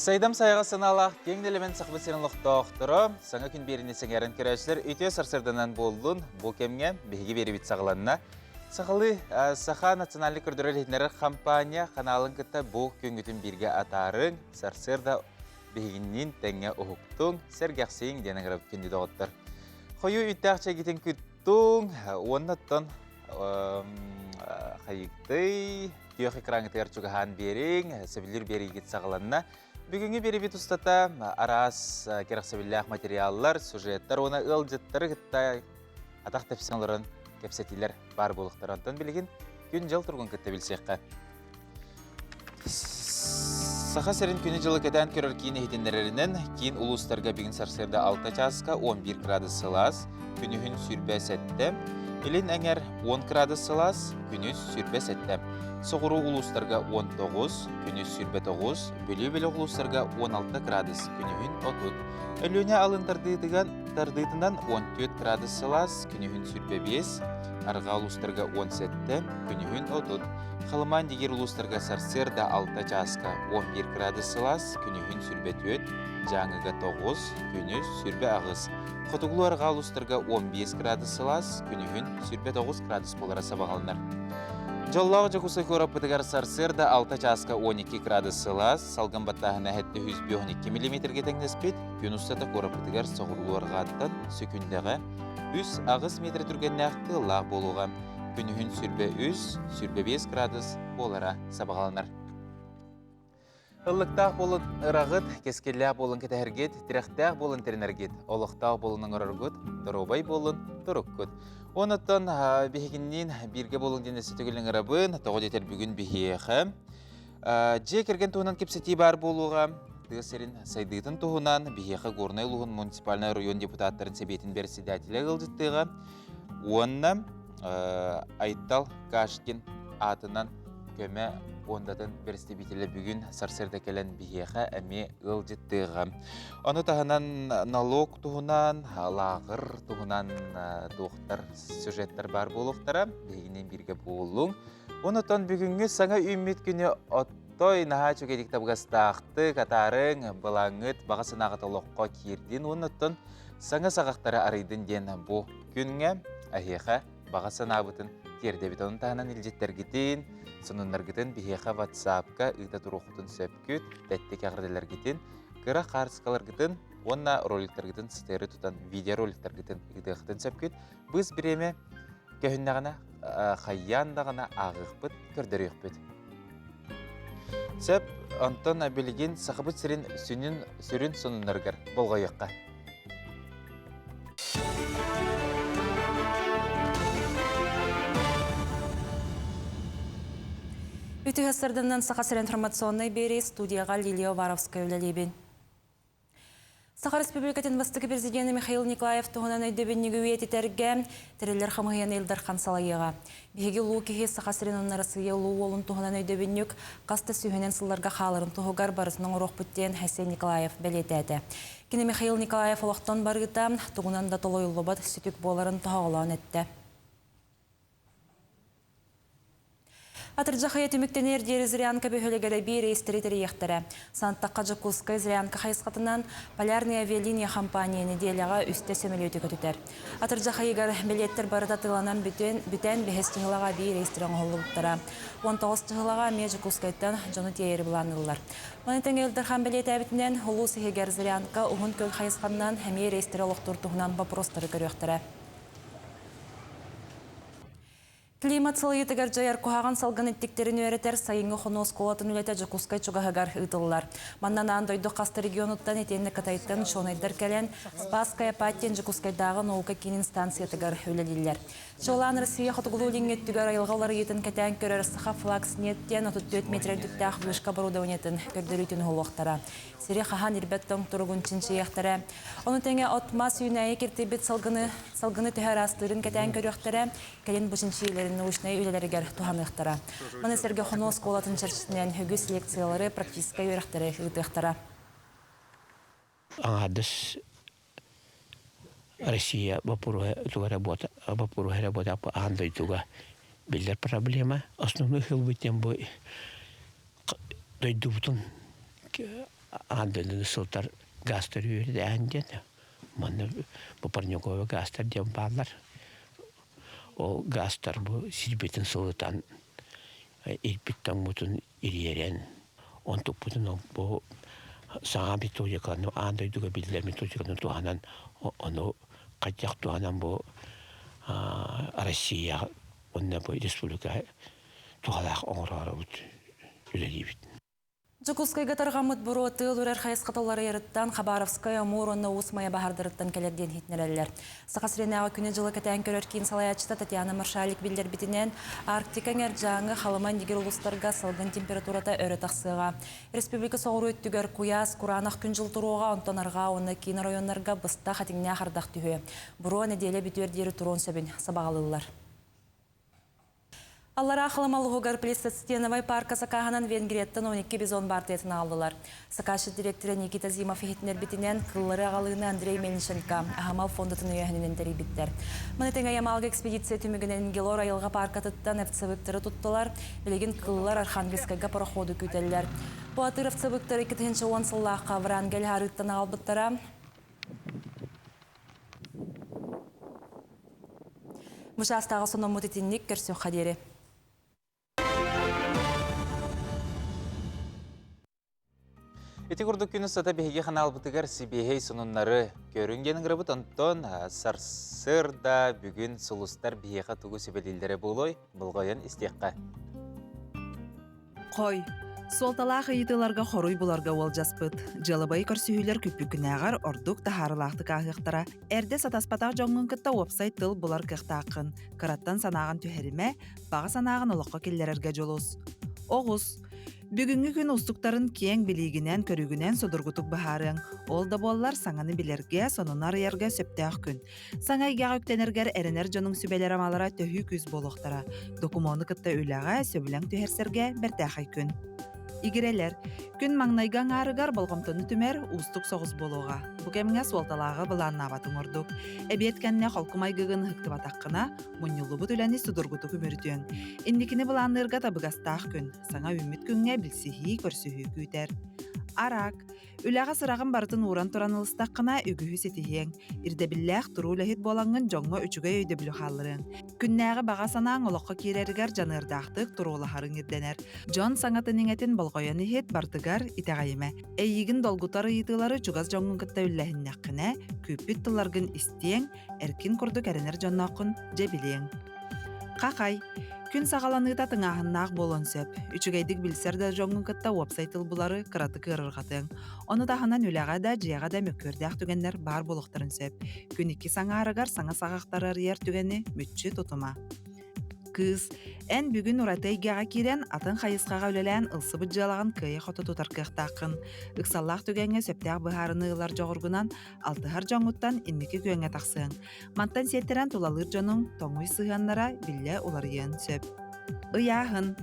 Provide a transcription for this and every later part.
Сайдам сайға сыналақ, кең элемент сақбы сенілік тоқтыры, саңа күн беріне сеңерін көрәшілер, өте сарсырданан болдың, бұл кемге бейге бері бит сағыланына. Сақылы Саха национальный көрдірі етінері компания қаналын күтті бұл көңгітін бірге атарын, сарсырда бейгіннен тәңе ұхықтың, сәргәқсейін денің ғырып кенді доғыттыр. Қойу үттәқча кетен күттің, оннаттан қайықты, түйек екраңытығар чүгіған берің, сөбілер бері кет сағыланына. Бүгінгі бері бет ұстата арас керақсабілләқ материаллар, сюжеттар, оны ылжыттары ғытта атақ тәпсіналарын кәпсетілер бар болықтар. Антон білген күн жыл тұрғын күтті білсеққа. Саха сәрін күні жылы кәтән көрір кейін ехетендерерінен кейін ұлыстарға бүгін сарсырда 6 часқа 11 градус сылас, күні хүн сүрбә сәтті. Елін әңер 10 градус сылас, күні сүрбә сәтті. Соғыру ұлыстарға 19, күні сүрбә 9, бөлі ұлыстарға 16 градус, күні хүн 30. Өліне алын тардыйтынан 14 градус сылас, күні хүн сүрбә 5, арға ұлыстарға 17, күні хүн 30. Қалыман дегер ұлыстарға сарсырда 6 часқа 11 градус сылас, күні хүн сүрбә 4, жаңыға 9, күні сүрбә ағыз. Құтығылу арға ұлыстарға 15 градус сылас, күні хүн сүрбә 9 градус болара сабағалынар. Жоллағы жакусы көрапытығар сарсырда 6 часқа 12 градус сылас, салған баттағына әтті 112 мм тәңнеспет, күн ұстата көрапытығар соғырлуар ғаттан сөкіндіға 100 ағыз метр түрген нәқті лақ болуға. Күні хүн сүрбе 3, сүрбе 5 градус болара сабағалынар. Ұлықтақ болын ұрағыт, кескелләқ болын кәтәргет, тірәқтәқ болын терінергет, олықтақ болының ұрыргыт, дұробай болын тұрықкыт. Оныттан бейгіннен бірге болын денесі түгілін ұрабын, тоғы детер бүгін бейхі. Же керген туғынан кепсети бар болуға, тығысырын сайдығытын туғынан бейхі ғорнай лұғын муниципальный район депутаттарын себетін берседәтілі ғылжыттыға. Онына Айттал Кашкин атынан көмі ондатын берстебетілі бүгін сарсырда кәлін бейхі әме ғылжыттыға. Оны тағынан налог туғынан, лағыр туғынан доқтар сюжеттер бар болуқтара, бейгінен бірге болуң. Онытан бүгінгі саңа үммет күні оттой наға чөгедік табғастақты, қатарың, бұлаңыт, бағасын ағаталыққа керден. Онытан саңа сағақтары арайдың ден бұл күнге әхеға бағасын ағытын кердебет. Оның тағынан үлжеттер кетен, сонынлар кетен бейхеға ватсапқа ұйта тұруқытын сөпкіт, дәтті кәғірделер кетен, кыра қарсықалар кетен, онна роликтер кетен, сытері тұтан видео роликтер кетен ұйдағытын сөпкіт. Біз біреме көхіндағына, қайяндағына ағықпыт, көрдері өқпіт. Сөп, Антон Абелеген сақыбыт сірін сүрін сонынларғар болға өққа. Ütüғастарданнан Сахасыр информационной бері студияға Лилия Варовская өлелебен. Саха Республикатын вастығы президенті Михаил Николаев тұғынан өйдебеннегі өйететерге тірелер қамығиян елдар қансалайыға. Беге лу кеге Сахасырын оннарасыға лу олын тұғынан өйдебеннік қасты сүйінен сылларға қалырын тұғығар барысының ұруқ бүттен Хасен Николаев бәлетәді. Кені Михаил Николаев олақтан барғыта тұғынан да толой ұлыбат сүтік боларын тұғалауын әтті. Атырджахая түміктенер дері зырянка бөхілігері бір рейстері ектірі. Санттаққа Жакускай зырянка хайысқатынан полярный авиалиния компанияны деляға үсті сөмелеуді көтітер. Атырджахайығар билеттер барыда тыланан бүтен бәхестіңілаға бір рейстерін ғолы бұттыра. 19 жылаға ме Жакускайттан жоны тейері бұланылар. Монетен елдірхан билет әбітінен ұлу сығығар зырянка ұғын көл хайысқанынан әме рейстері олықтыртуғынан бапростары көріқтірі. Климат сылыйытыгар жайар кухаған салган иттіктерін өретер сайынғы қонос қолатын үлеті Жакускай чуғағығар ұтылылар. Маннан андойды қасты регионуттан етенні катайттан шонайдар кәлен Спасская паттен Жакускайдағы наука кенін станциятыгар өлелілер. Жолан Россия құтығылу лингеттігар айылғалары етін кәтән көрер сыға флакс неттен 34 метрердіктәқ вышқа барудаунетін көрдірүйтін ғолуқтара. Сире қахан ирбеттің тұрғын чинчі ектірі. Оны тәңе отмас үйнәйі кертебет салғыны түхәр астырын кәтән көріқтірі кәлен бұшынчийлерін ұшнай үйлерігер туғанықтыра. Мұны сәрге қонос қолатын чәршісінен үгі селекциялары практическай өріқтірі үйтіқтіра. Аңадыс Россия вапуруға работа по андойтуға билер проблема. Основной хыл бітен бой дойдубутун андын сылтар гастар үйрді әнден. Маны бұл Парнюкова гастар дем балар. Ол гастар бұл сирбетін сылытан ирбиттан мұтын ириерен. Он тұп бұтын бұл саңа методиканы, андайдыға білдер методиканы туғанан, оны қаттяқ туғанан бұл Россия, онна бұл республика туғалақ оңырары бұт үлелей біт. Жукускайга таргамыт буру тыл үрер хайысқаталары еріттан Хабаровская Муронна Усмая Бахардырыттан келерден хитнерелер. Сақасыренағы күні жылы кәтән көрер кейін салаячыта Татьяна Маршалик білдер бітінен Арктикаңер жаңы халыман дегер ұлыстарға салғын температурата өрі тақсыға. Республика соғыру өттігер куяс, құранақ күн жыл тұруға, онтанарға, оны кейін районларға бұста қатыңне қардақ түйі. Буру неделе бітуердері тұрон сөбін сабағалылар. Аллара Ахаламалугар Плесстеновой парка Сакаханан Венгреттен 12 бизон бартетін алдылар. Сакаши директоры Никита Зимов ехетнер бітінен қыллары ағалығыны Андрей Мельниченко Ахамал фондатын үйәхінен тәрі Мұнытыңа ямалғы экспедиция түмігінен Гелор айылға парка тұттан әфтсабыктары тұттылар, білеген қыллар Архангельскайға пароходы күтелілер. Бұл атыр әфтсабыктары 2-10 сыллаққа Врангель харыттан албыттара. Мұшастағы соны мұтетінник көрсен қадері. Эти курдук күні сата беге қанал бұтығар сибехей сонуннары көрінгенің рыбыт онтон сарсырда бүгін сұлыстар беге тұғы сөбелілдері болой бұлғайын істеққа. Қой, солталақ үйітіларға хоруй бұларға ол жаспыт. Жалыбай көрсүйілер күппүкінәғар ордук тахарылақты қағықтара. Әрде сатаспатақ жоңын күтті опсайт тыл бұлар қықтақын. Қыраттан санағын түхеріме, баға санағын олыққа келлерерге жолыз. Оғыз. Бүгінгі күн ұстықтарын кең білігінен көрігінен содырғытық бағарың. Ол да боллар саңаны білерге, сонынар ерге сөптәқ күн. Саңайға өктенергер әрінер жоның сүбелер амалара төхі күз болуқтара. Докумоны кытта үліға сөбілің түхерсерге бәртәқай күн. Игерелер, күн маңнайған арығар болғымтыны түмер ұстық соғыз болуға. Бұ кәміңе солталағы бұланна батың ордық. Әбеткәнне қолқымайгығын хүкті батаққына, мұнылы бұт үләні судырғыты күмірден. Инникіні бұланырға табығастақ күн, саңа үміт күнге білсіхи көрсіхи күйтер. Арак, үләға сырағын бартын уран тұранылыстаққына үгіхі сетихең. Ирдебілләқ тұру ләхет болаңын жоңға үчіге өйдебілі қалырың. Күннәғы баға санаң олыққа керергер жанырдақтық тұрулахарын ирденер. Жон саңатын еңетін болғойаны хет бартыгар итағайыме. Әйігін долгутары етілары чугаз жоңын кітті үлләхіннәққіне көппіт тұларғын істең, әркін күрді кәрінер жоннақын жебілең. Қақай, күн сағаланыта тыңағыннақ болон сөп. Үчігейдік білсерді жоңын кітті уапсайтыл бұлары қыраты кырырғатың. Оны тағынан үләға да, жияға да мөккөрдәқ түгенлер бар болуқтарын сөп. Күн екі саңа арығар саңа сағақтары ер түгені мүтчі тұтыма. Кыз, ән бүгін ұратайгаға керен атын қайысқаға өлелән ылсы бұджалаған күйе қоты тұтар кықтақын. Үксаллақ түгенге сөптәқ бұхарыны ұлар жоғырғынан алтығар жоңыттан иннекі күйеңе тақсын. Мантан сеттерен тұлалыр жоның тоңуй сығанлара білі оларыйын сөп. Ыяғын.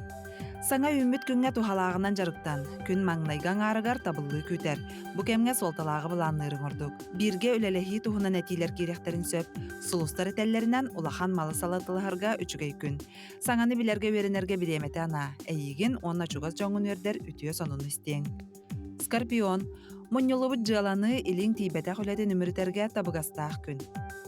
Саңа үміт күнге тухалағынан жарықтан, күн маңнайған арығар табылы күтер. Бұ кәмге солталағы бұланырың ордық. Бірге өлелехи тухынан әтилер керектерін сөп, сұлыстар әтәллерінен улахан малы салатылығарға үчігей күн. Саңаны білерге веренерге біреметі ана, әйігін онна чугаз жоңын өрдер үтіе сонын істең. Скорпион. Мұньылыбыт жаланы илин тейбәтәқ үләді нүміртерге табығастақ күн.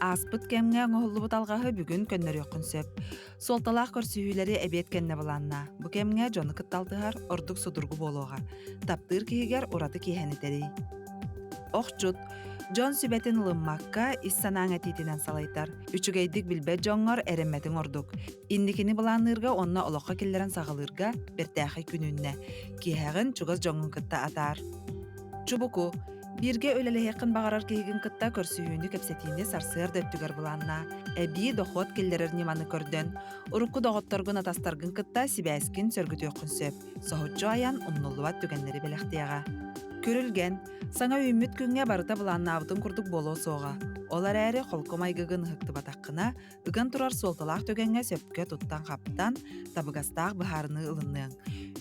Аспыт кәмге оңғылыбыт алғағы бүгін көннер өқін сөп. Солталақ көрсүйілері әбет кәнне бұланна. Бұ кәмге жоны кытталтығар ордық судырғы болуға. Таптыр кейгер ұраты кейхәнетері. Оқчут. Жон сүбәтін лыммаққа иссанаң әтетінен салайтар. Үчігейдік білбәт жоңғар әріммәтің ордық. Индікіні бұланырға онна олыққа келлерін сағылырға біртәқи күнінне. Кейхәғін чугаз жоңын кытта атар. Чубуку. Бірге өлелехеқін бағарар кейгін кытта көрсүйінді кәпсетейіне сарсыр дөттігер бұланна. Әбі дохот келдерер неманы көрден. Урукку доғотторгын атастаргын кытта сибәскін сөргіті өқін сөп. Соғытчу аян ұмнулуат түгенлері белектияға. Көрілген, саңа үміт күнге барыта бұланна абытын күрдік болу соға. Олар әрі қолқымайгығын ғықты батаққына, үгін тұрар солталақ түгенге сөпке тұттан қаптан, табығастақ бұхарыны ылынның.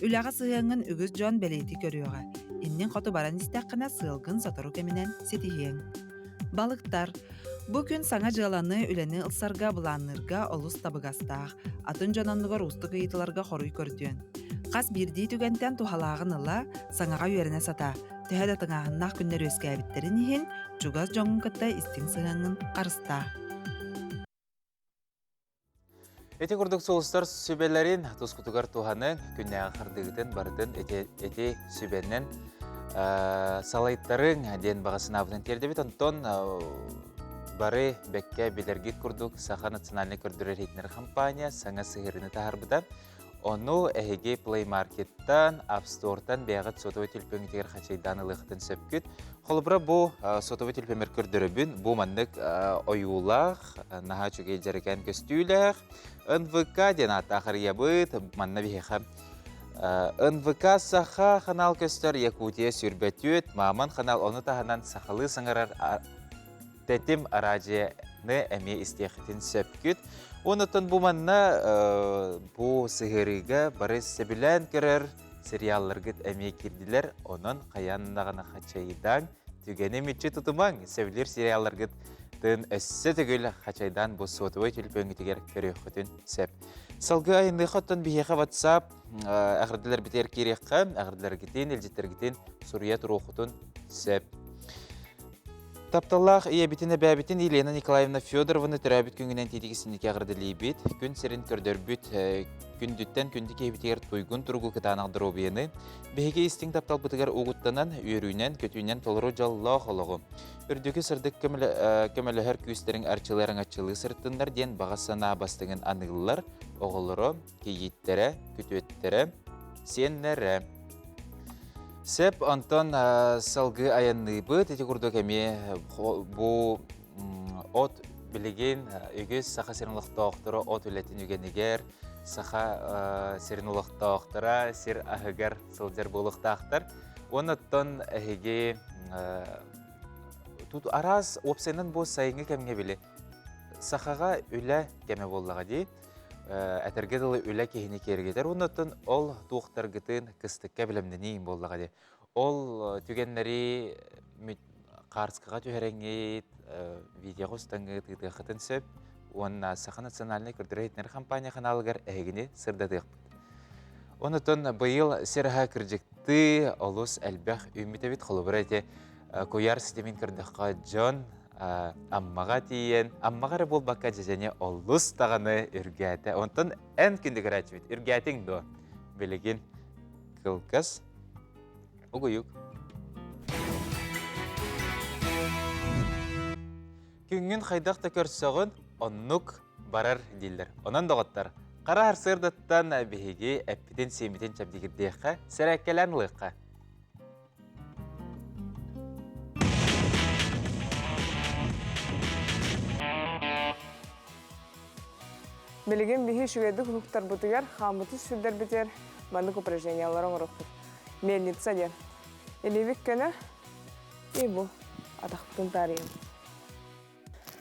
Үліға сығыңын үгіз жон бәлейті көріуға. Иннен қоты баран істәққына сылғын сатыру кемінен сетихең. Балықтар. Бұ күн саңа жаланы үләні ылсарға бұланырға олыс табығастақ. Атын жананлығар ұстығы етіларға хоруй көрден. Қас бірдей түгентен тухалағын ыла саңаға үйеріне сата. төһәдә тыңаһыннах күннәр өскәбиттерин иһин чугас жоңун кытта истиң сыһаңын қарыста. Эти курдук соғыстар сүбелерин тускутугар туханы күннәға қырдығытын бардын эти сүбеннен салайттарын ден бағасын абытын тердебет. Онтон бары бәкке белергит курдук Саха национальный көрдірер хейтнер компания саңа сығырыны тахарбыдан. Оны әйге Play Markеттан, App Store'тан бәғыт сотовый телпеңітегер қачайдан ылықтын сөпкіт. Қолыбыра бұл сотовый телпемер көрдірібін, бұл мандық ойулақ, наға чөге жарыған көстүйләқ, НВК ден атақыр ябыт, манна бейхам. НВК Саха қанал көстер Якутия сүрбәтүйет, маман қанал оны тағынан сақалы сыңарар тәтім арадияны әме істеқетін сөпкіт. Онытын бұл манна бұл сығырыға бары сөбілән көрір сериалларғыт әме керділер, оның қаяннағына қачайдан түгені мүтчі тұтымаң. Сөбілер сериалларғыт тын өссі түгіл қачайдан бұл сотывай түлпөңгітігер көріққытын сөп. Салғы айынды қоттын бейеқі WhatsApp әғірділер бітер кереққа, әғірділер гітін, әлжеттер гітін Сурия тұруқытын сөп. Тапталлах битине бәбитин Елена Николаевна Федорованы түрәбіт күнгінен тетігісіндеке ағырдылей бит. Күн серін көрдірбіт күндіттен күнді кейбітегер туйгун тұргу кытанағдыр обиені. Бәйге істің таптал бұтығар оғыттанан, үйеруінен, көтуінен толыру жаллақ олығы. Үрдігі сырдық көміліғер күйістерін арчыларын атчылы сырттындар ден бағасана бастығын анығылар, оғылыры, кейеттері, күтуеттері, сеннері. Сеп Антон салгы аянны бұд, эти күрдік әме бұл от білеген үгіз сақа серінлықтауқтыры от үләтін үгенігер, сақа серінлықтауқтыра, сер ағығар сылдер болықтақтыр. Оныттон әйге араз опсайнын бұл сайыңы кәмге білі. Сақаға үлі кәме боллаға дей. Әтергеділі үлі кейіні кергедер. Онытын ол туқтарғытын кістікке білімденейін болдыға де. Ол түгенлері қарсқыға түхереңет, видео қостаңғыт ғытын сөп, онына Саха национальный көрдірейтінер компания қаналығар әйгіне сырдадық. Онытын бұйыл серға кіржікті олыс әлбәқ үмітевет қолыбыр әте көяр системин кірдіққа Джон аммаға тиен, аммағары бол баққа жезене олыс тағаны үргәті. Онтын ән күндігір әчвет, үргәтің до білеген кылқыз ұғыйық. Күнгін қайдақты көрсіғын оннық барар дейлдер. Онан доғыттар. Қара арсырдаттан бейге әппетен семетен чабдегірдеққа, сәрәккелән лыққа. Білеген бейі шүгеді құқтар бұтығар, қамыты сүрдер бітер, мандық упражненияларын ұрықтыр. Мельница ден. Елевік көні, бұл атақпытын тарайым.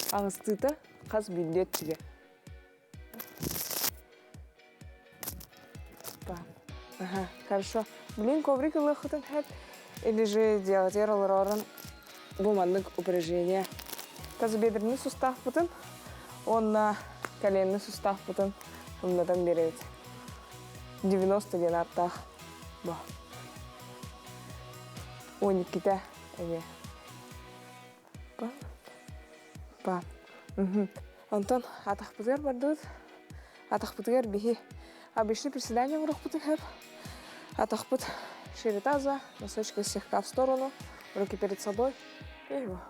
Аңыстыты қаз бүлдет түге. Хорошо. Блин, коврик лықытын әп, или же делать ералырарын бұл мандық упражнения. Қаз бедріні сустақ бұтын, онна коленный сустав потом умнатан берет. 90 ден артақ. Ба. 12-те әме. Ба. Ба. Антон, атақ бұтығар бардығыз. Атақ бұтығар бейі. Обычный приседание вұрық бұтық әп. Атақ бұт шире таза, носочки слегка в сторону, руки перед собой. И ба.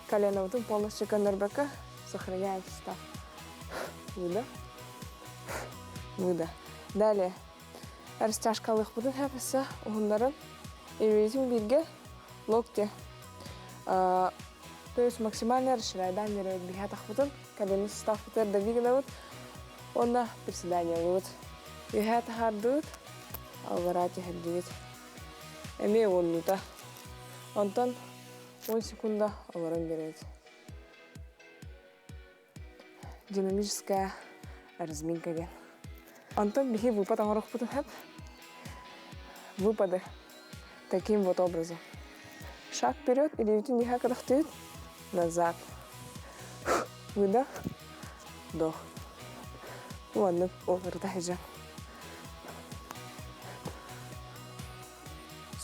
Колено потом полностью коннербека. Сохраняем сустав. Выдох. Выдох. Далее. Растяжкалых будут хапиться угундарын. И видим бирге локти. То есть максимально расширяет дальние бигатах будут. Коленный сустав будут давигнут. Он на приседание будут. Бигатах ардут. Алварати ходит. Эми 1 минута. Антон 1 секунда алваран берет. Динамическая разминка. Антон беги выпад аңырық бұтын әп. Выпады таким вот образом. Шаг вперед или витин неха кадахтыт. Назад. Выдох. Вдох. Ладно, рта хиджа.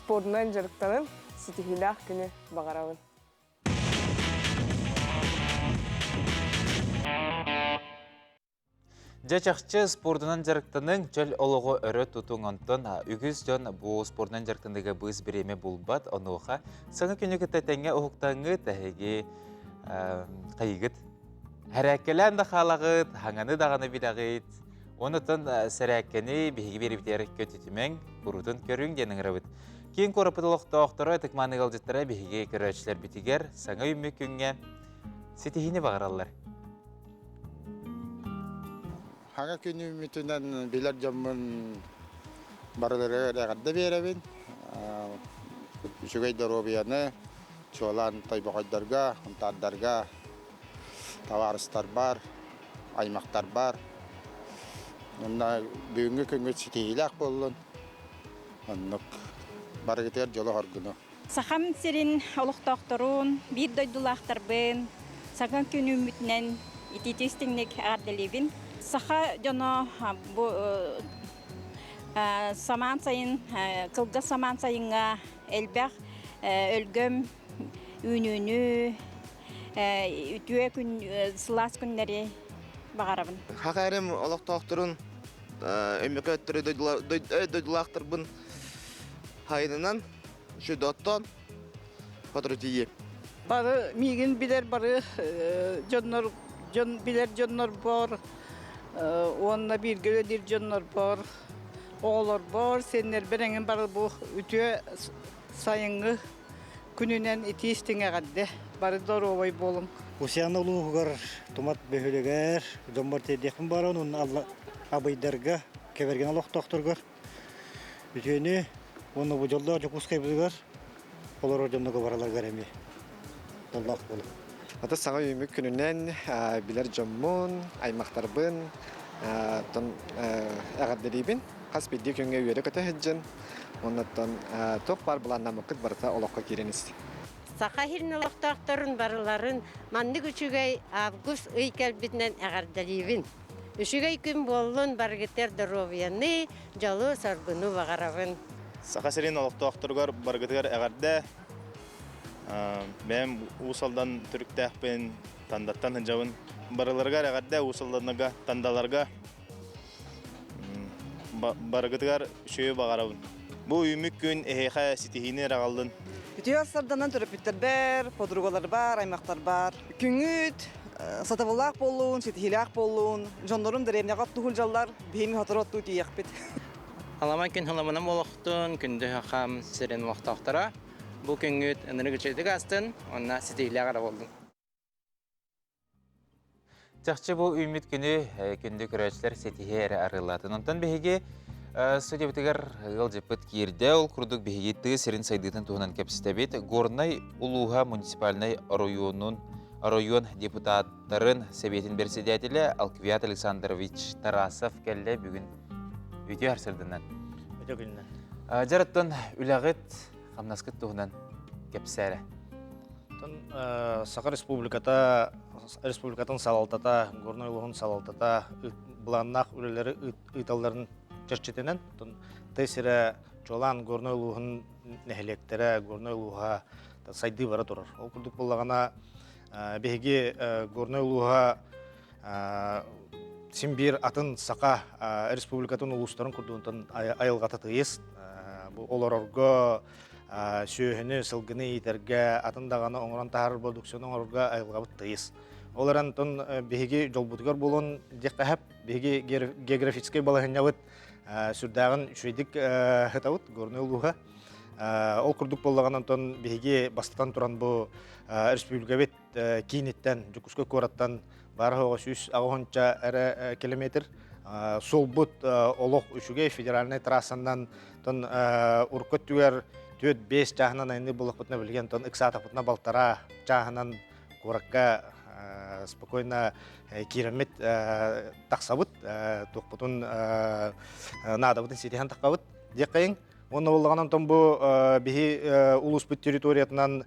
спордунан жарыктанын ситихилах күнү багарабын. Жачақчы спордынан жарықтының чөл олығы өрі тұтуң онтын үгіз жон бұл спордынан жарықтындығы бұз біреме бұлбат онуға саңы күні күттәтәңе ұхықтаңы тәхеге қайығыт. Әрәккелән да қалағыт, хаңаны дағаны бидағыт. Онытын сәрәккені бейгі беріптері көтетімен бұрудын көрің денің рабыт. Кейін қорапытылықты оқтыры тұқманы ғалжыттары бейге көрәтшілер бітігер саңа үмі күнге сетихіне бағаралар. Хага күнү үмүтүнөн билер жоммун барылары рагадда беребин. Үчүгөй доробияны чолан тайбагайдарга, антардарга товарыстар бар, аймактар бар. Мына бүгүнкү күнгө ситейлак болдун. Аннык барыгытер жолу хоргуну. Сахам сирин олуктокторун бир дойдулактарбын. Саган күнү үмүтүнөн ититистиңник арделибин. Саха жоно бу саман сайын кылга саман сайынга элбек өлгөм үнүнү үтүе күн сылас күннери багарабын. Хакарым олоктоктурун эмекөттөрү дойдулактырбын хайнынан шүдөттөн патротие. Бары мигин билер бары жоннор билер жоннор бар. Онна bir göredir canlar var, oğlar var, senler berenin barı bu ütüye sayıngı gününden iti istine kadde, barı doğru ovay bolum. Usyanı uluğugar, tomat behöleger, dombar tedekin baran, onun Allah abaydarga, kevergen Allah doktorgar. Ütüyeni, onu bu yolda çok uskaybizigar, olar hocamda baralar garemi. Allah bolum. Ata sağa yümük gününden biler jammun, aymaqtarbın, ton ağaddelibin, qas biddi könge üyede kötü heccan. Ondan top var bulandan vakit barıta olaqqa kireniz. Sağa hirin olaqtaqtarın barıların mandı güçügey avgust ıykelbitinden ağaddelibin. Üçügey gün bollun bargıter doroviyanı, jalı sargını bağarabın. Sağa sirin olaqtaqtargar bargıter ağadde. Ben usaldan Türk'ten tandattan hıncavın barılarga rağadda usaldanıga tandalarga bargıtıgar şöyle bağarabın. Bu ümük gün eheka sitihini rağaldın. Ütüye sardanan töröpütler, podrugalar var, aymaklar var. Küngüt, satavallak bolun, sitihilak bolun, jonlarım deremne qattu huljallar, beymi hatırottu ütüye yakbet. Alaman gün halamanam olaqtun, kündü haqam sirin vaqtaqtara. Bu küngüt enerji geçirdik astın, ona sitiyle qarab oldum. Çaqçı bu ümit günü kündü körәчләр сетихе әрі арылатын. Онтан беге студия бітігер ғылжыпыт керде ол күрдік беге тығы серін сайдытын туғынан кәпсістәбет. Горнай Улуға муниципальный район депутаттарын Советин председателі Алквиат Александрович Тарасов кәлі бүгін өте әрсірдінен. Өте күнінен. Жараттан үләғыт қамнаскыт туғынан кәпсәрі. Сақа республикатын салалтата, Горной Улуғын салалтата, бұланнақ үлелері ұйталдарын жерчетенен, тәсірі жолан Горной Улуғын нәхелектері, Горной Улуға сайды бара тұрар. Ол күрдік болағана беге Горной Улуға симбир атын сақа республикатын ұлыстарын күрдігінтін айылғаты тыйыз. Олар орға сүйіні, сылғыны етерге, атындағаны оңыран тағар продукцияның орға айылға бұттайыз. Оларан тон беге жолбутығар болуын дектәхәп, беге географическай балағыня бұт сүрдағын үшейдік ғытауыт, Горной Улуға. Ол күрдік болағынан тон беге бастатан тұран бұл республика бет кейнеттен, жүкіскі көраттан бары оға сүйіс ағығынша әрі километр. Сол бұт олық үшіге федеральный трассандан тон ұрқыт түгер төт 5 жағынан айны бұлық бұтына білген тон ұқсатық бұтына балтара жағынан қораққа спокойно керемет тақсабыт, тоқпытын надабытын сетихан таққабыт дек қайын. Оны болғанын тон бұл бігі ұлыс бұт территориятынан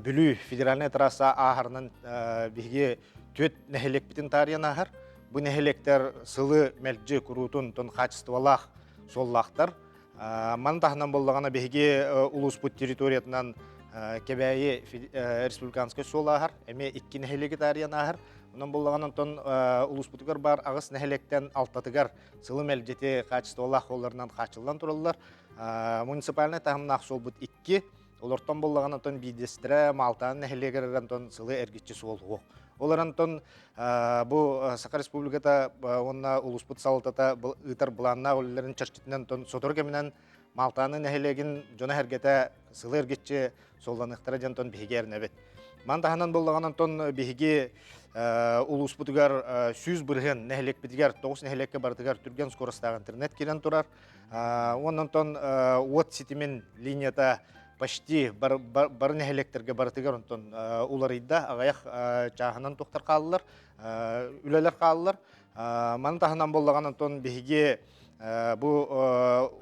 бүлі федеральный трасса ағарынан бігі төт нәхелек бітін тариян ағар. Бұл нәхелектер сылы мәлджі күрутын тон қачыстывалақ соллақтар. Ман тахынан боллагана беге улуспут территориятынан кебәйе республиканская солахар, эме 2 нәһелеге тарыянахар. Онан боллаган онтон улуспутугар бар агыс нәһелектен алтатыгар сылым элжете качестволах оларынан качылдан тураллар. Муниципальный тахымнах солбут 2, олортон боллаган онтон бидестре малтан нәһелегер онтон сылы эргитчи солгу. Олар онтон бу Саха республиката онна улуспут салтата ытар буланна олларын чарчытынан онтон сотор кеминен малтаны нәһелеген жона хергете сылы эргитчи солданыктара жантон бигернебет. Мантаханан боллаган онтон биги улуспутугар сүз бирген нәһелек битигер 9 нәһелекке бардыгар түрген скоростагы интернет кирен турар. Оннан вот ситимен линията почти бар нәһелектерге бардыгар онтон уларыйда агаяк чаханан токтар калдылар, үлелер калдылар. Мантаханан боллаган онтон биги бу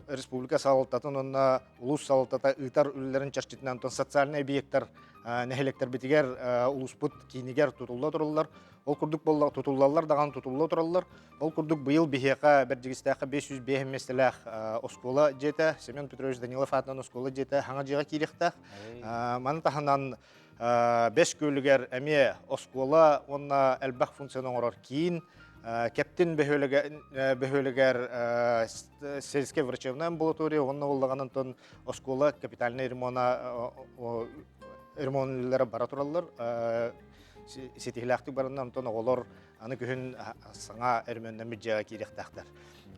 республика салтатын онна улус салтата ытар үллерин чарчытынан онтон социальный объекттер нәһелектер битигер улуспут кинигер тутулла туруллар. Ол курдук болла тутуллалар даган тутулла тураллар. Ол курдук быйыл бихека бердигистәкә 500 бехместеләх оскола жете, Семен Петрович Данилов атынан оскола жете, хаңа җига кирехтә. Маны таханан 5 көлүгәр әме оскола онна әлбәх функцияны орар кин. Кептин бехөлегер сельская врачебная амбулатория, онна боллаган онтон оскола капитальный ремонтлары бара тураллар. Сетихлахты барынан онтон оголор аны күһүн саңа эрмөндөн миджага кирехтактар.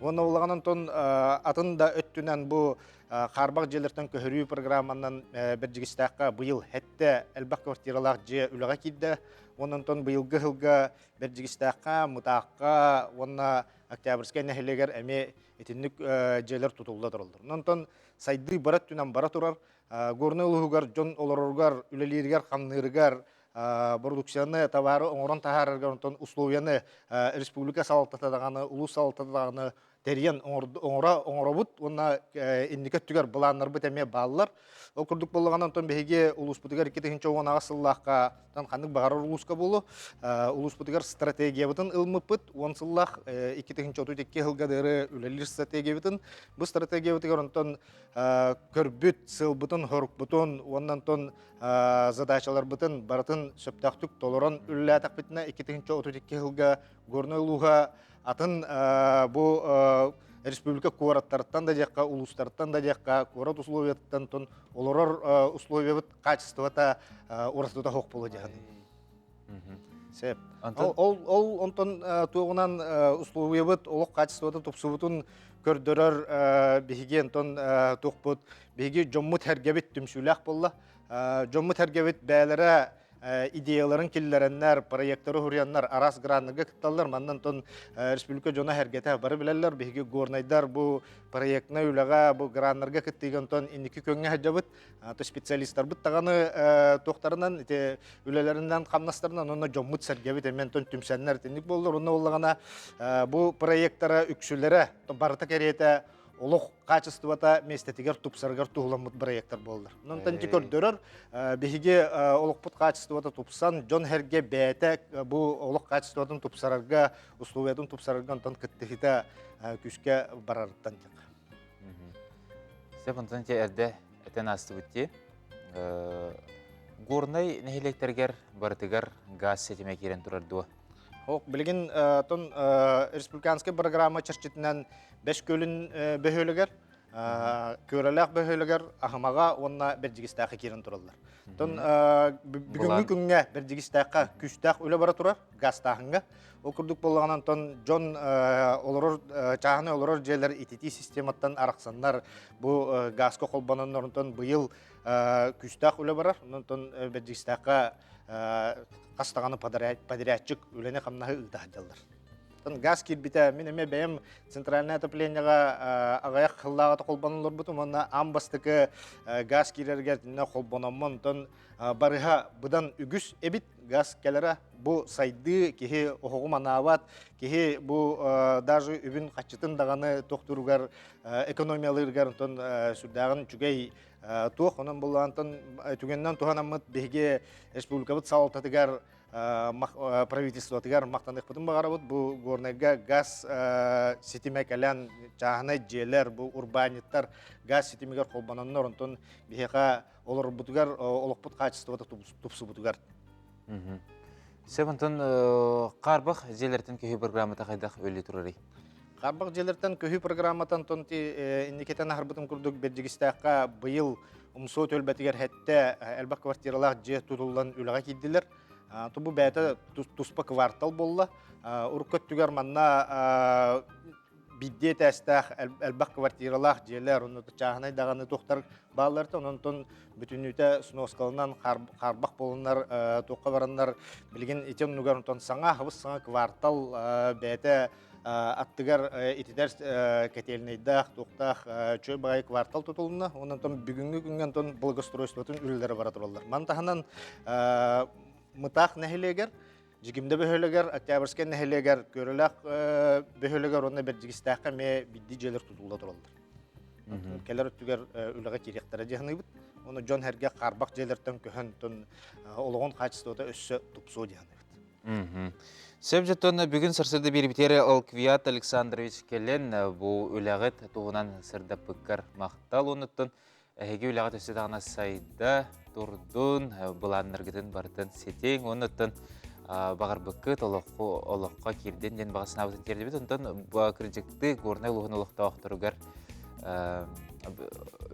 Онна боллаган онтон атын да өттүнөн бу карбак жерлерден көһөрүү программанан бердигистакка быйыл хетте элбак квартиралар же үлага кидде. Оннан быйылгы хылга бердигистакка мутакка онна октябрьская нәһелегер эме этинник жерлер тутулда туралдар. Оннан сайды барат түнөн бара турар. Горный улугар жон олороргар үлелиргер камныргар продукцияны товары оңорон тахарыргар онтон условияны республика салтатадаганы улус салтатадаганы терен оңоробут онна инникет түгер буланнар бит эме баллар. Ол курдук боллаган онтон беге улуспутугар 2-нче онага сыллахка тан хандык багар улуска болу. Улуспутугар стратегия бутын ылмыпыт, онсыллах 2-нче 32 жылга дәре үлелир стратегия бутын. Бу стратегия бутугар онтон көрбүт сыл бутын хорук бутын, оннан тон задачалар бутын баратын сөптактык толорон үлләтак битне 2-нче 32 жылга горной луга атын бу республика кураттардан да жакка улустардан да жакка курат условияттан тон олорор условиябыт качествота урастыта хок боло жаганы. Сеп. Ол онтон тугунан условиябыт олок качествота тупсубутун көрдөрөр биген тон тукпут биги жомму тергебит түмсүлак болла. Жомму тергебит бәләре идеяларын киллереннер, проекттары хуряннар, арас гранныга кытталлар, маннан тон республика жона хәргәтә бары беләләр, биге горнайдар бу проектны үләгә бу граннарга кыттыган тон инники көңгә хаҗабыт, то специалистлар бит таганы тохтарынан ите үләләреннән камнастарынан онна жоммут сәргәбит мен тон түмсәннәр тинник булдылар, онна буллагана бу проекттары үксүләре барыта керете олық качествота местетигер тупсаргар тугламыт проекттар болдыр. Нонтан көрдөрөр биге олықпут качествота тупсан жон херге бәте бу олық качествотун тупсарга условиятын тупсарган тон кыттыхита күскә барарыттан жак. Сепонтан те эрде этен астыбытти. Горнай нәһелектергер бартыгар газ сетеме кирен турарды. Ок билген тон республиканская программа чарчытынан 5 көлүн бөһөлөгөр, көрөлөк бөһөлөгөр ахмага онна бердигистакка кирен туралар. Тон бүгүнкү күнгө бердигистакка күстак өлө бара турар, газ тагынга. Ол курдук болганан тон жон олорор чаганы олорор жерлер ИТТ систематтан араксаннар бу газга колбононнор тон быйыл күстак өлө барар. Тон бердигистакка кастаганы подрядчик үлене камнахы ыдахалдар. Тон газ кирбите мен эме бем центральное отоплениега агаяк хыллагата колбонолор бутум онна амбастыкы газ кирергер тине колбономон тон барыга будан үгүс эбит газ келера бу сайды кихи охогу манават кихи бу даже үбүн качытын даганы токтуругар экономиялыргар тон сүрдагын чугай туох онон булгантын түгеннен туханамыт биге республикабыт салтатыгар правительствотыгар мақтандық бұтын бағарабыд. Бұл горнайга газ сетимекален жағына желер, бұл урбаниттар газ сетимегер қолбананнар, онтон бейхеға олар бұтыгар, олықпыт қачыстываты тұпсы бұтыгар. Себентон қарбақ желерден көйі программата қайдақ өлі тұрарый? Қарбақ желерден көйі программатан тонти индикетен ахарбытын күрдік бердігістаққа бұйыл умсо төлбәтігер хәтті әлбақ квартиралақ же тұтылдан үліға кейділер. Тұбы бәті тұспа квартал болла. Ұрқыт түгер манна бидде тәстәқ әлбақ квартиралақ желер, оны чағынай дағаны тоқтар бағаларды, онын бүтінүйті сноскалынан қарбақ болынар, тоққа барандар білген етен нүгер, онын саңа, хыбыс саңа квартал бәті аттыгар итидер кетелнейдах, тоқтах, чөй бағай квартал тұтылына, онын бүгінгі күнген благоустройствотын үлілері бара тұралар. Мантаханан мытақ нәхелегер, жигимде бөхөлегер, октябрьскен нәхелегер, көріләқ бөхөлегер, онына бір жигістаққа ме бидді желер тұтылда тұралдар. Келер өттігер үліға керектері жехіні бұд, оны жон әрге қарбақ желерден көхін олығын қачыстыда өссі тұпсу жехіні бұд. Сөп жеттон бүгін сырсырды бір бітері Алквиат Александрович келен бұл үліғыт туғынан сырда пыққар мақтал оныттын. Әйге үліғыт өсі дағына сайда тұрдын бұланнырғытын бардын сетең оныттын бағар бұқыт олыққа керден ден бағасына бұтын керді бет. Онтан кіржікті ғорнай ұлығын олықта оқтырығар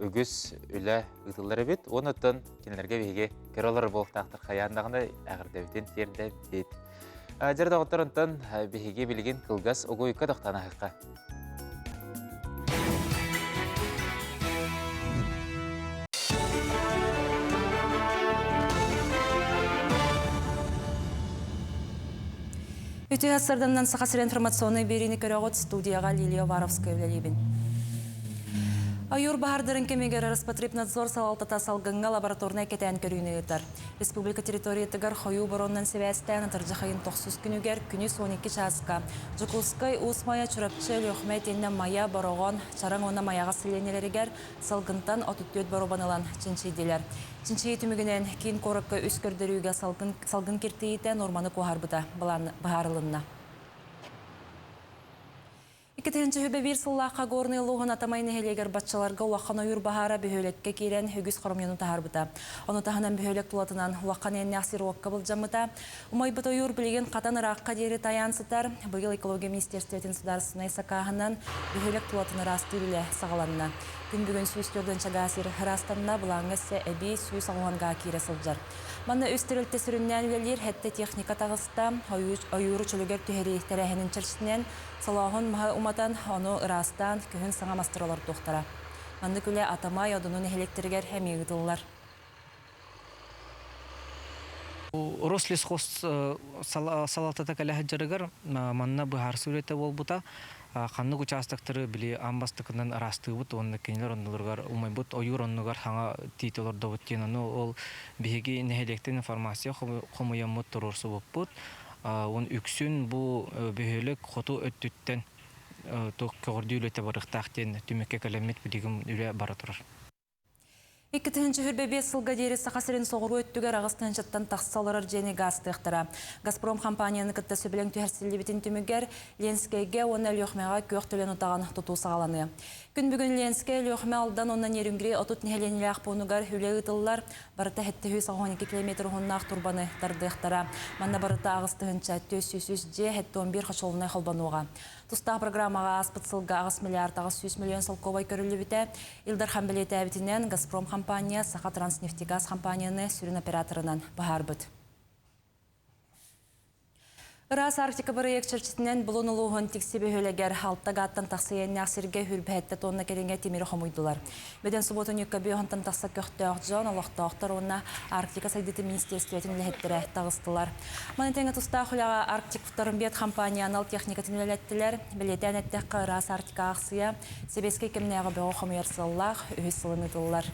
үгіз үлі ұтылары бет. Оныттын кенілерге бейге көрілер болықтақтыр қаяндағында әғірді бітен терді бет. Жәрді оғыттарынтан бейге білген қылғас оғойқа дақтаны хаққа. Үті ғасырдымнан сақасыр информационный беріні көріғыт студияға Лилия Варовская өлелебін. Аюр бағардырын кемегер Роспотребнадзор салалтата салғынға лабораторная кетен көріне етар. Республика территориятығар қойу бароннан себәстән атыржақайын 9 күнігер күні 12 часқа. Жукулскай ұсмая чүрапчы лөқмет енне мая бароған чаран оны маяға сіленелерігер салғынтан 34 баробанылан чынчейділер. Чынчей түмігінен кейін қорыққа үскірдіріуге салғын кертейті норманы қоғарбыда бағарылынна. 2-нче хөбе бир сыллаққа горный луғын атамайны хелегер батчаларға уаққан ойыр бағара бөхөлекке керен хүгіз қорымйону тахарбыта. Оны тахынан бөхөлек тулатынан уаққан енне ақсир уаққа бұл жамыта. Умайбыт ойыр білеген қатан ыраққа дері таянсытар. Бұйыл экология министерстветін сударысынай сақағынан бөхөлек тулатыны расты білі сағаланына. Күн бүгін сүйістерден чагасыр растанына бұлаңысы әбей сүйіс ағуанға кері сылжар. Манна өстірілті сүріннен үлелер әтті техника тағыста ойыры чөлігер түхері тәрәхінің чыршынен салағын маға уматан оны ырастан көхін саңа мастыралар тоқтара. Манны күлі атамай одының электергер әмей ұтылылар. Рослесхоз салатата кәлі әджарығыр манна бұхар сүреті ол бұта. Қанлық участықтары біле амбастықынан арасты бұд, оны кенелер ондылырғар умай бұд, ойыр онығар хаңа титулар да бұттен, оны ол бейге нәхелектен информация қомыян мұд тұрырсы бұд бұд. Он үксін бұл бейелік қоту өттіттен тоқ көғырды үлеті барықтақтен түмекке кәлемет білігім үле бара тұрар. 2-нче хүрбебе сылға дері сақасырын соғыру өттігер ағыстан жаттан тақсалырар жені газ тұқтыра. Газпром компанияны күтті сөбілен түйәрсілі бетін түмігер Ленскейге оны лөқмеға көк төлен ұтаған тұту сағаланы. Күн бүгін Ленскей лөқме алдан онын ерінгірі отут нәхеленілі ақпуынығар хүлі ұтылылар барыта хетті 112 км ғыннақ турбаны дардықтыра. Манна барыта ағыстығынша төс-сүс же хетті 11 қашолынай қолбануға. Тұстағы программаға аспыт сылға ағыс миллиард ағыс 100 миллион сылковай көрілі біті. Илдар Хамбелеті әбітінен Газпром компания Саха Транснефтегаз компанияны сүрін операторынан бағар бұд. Ырас Арктика проект чәрчетінен бұлын ұлуғын тексебе өлегер алтта аттан тақсыйенне ақсырге хүрбәтті тонна керенге темері қомойдылар. Беден субботын юкка бейхантан тақса көқті ақжан, олақты ақтар онына Арктика сайдеті министерстветін ләхеттері тағыстылар. Манетенге тұста құляға Арктик футарын бет компанияны ал техникатын өләттілер. Білетен әттіққа Ырас Арктика ақсыя себеске кемнеға беғо қомойырсыллақ өз сылынытылар.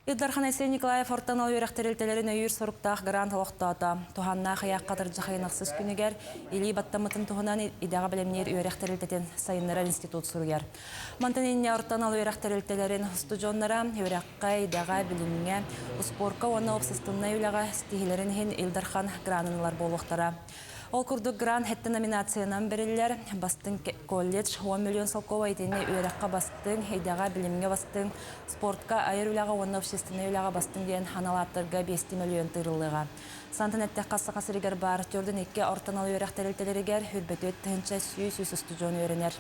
Илдархан Айсен Николаев ортанал үйрәхтерелтелерін өйір сұрықтақ грант олықтата. Туханна қияқ қатыр жақайнақсыз күнігер, или баттамытын туғынан идаға білемнер үйрәхтерелтетін сайынлары институт сұргер. Мантанинне ортанал үйрәхтерелтелерін студионлара үйрәққа идаға білімге, ұспорқа оны опсыстынна үйлаға стихилерін хен Илдархан гранынлар болуқтара. Ол күрдік грант хетті номинациянан берілер. Бастың колледж 10 миллион салкова етіне үйрәққа бастың, идаға білімге бастың, спортқа айыр үліға, оны общественный үліға бастың дейін ханалаттырға 5 миллион тырылыға. Сантын әтті қасы қасырегер бар, түрдің екке ортанал үйрәқтерелтелерігер хүрбеті өттігінші сүйіс студион өрінер.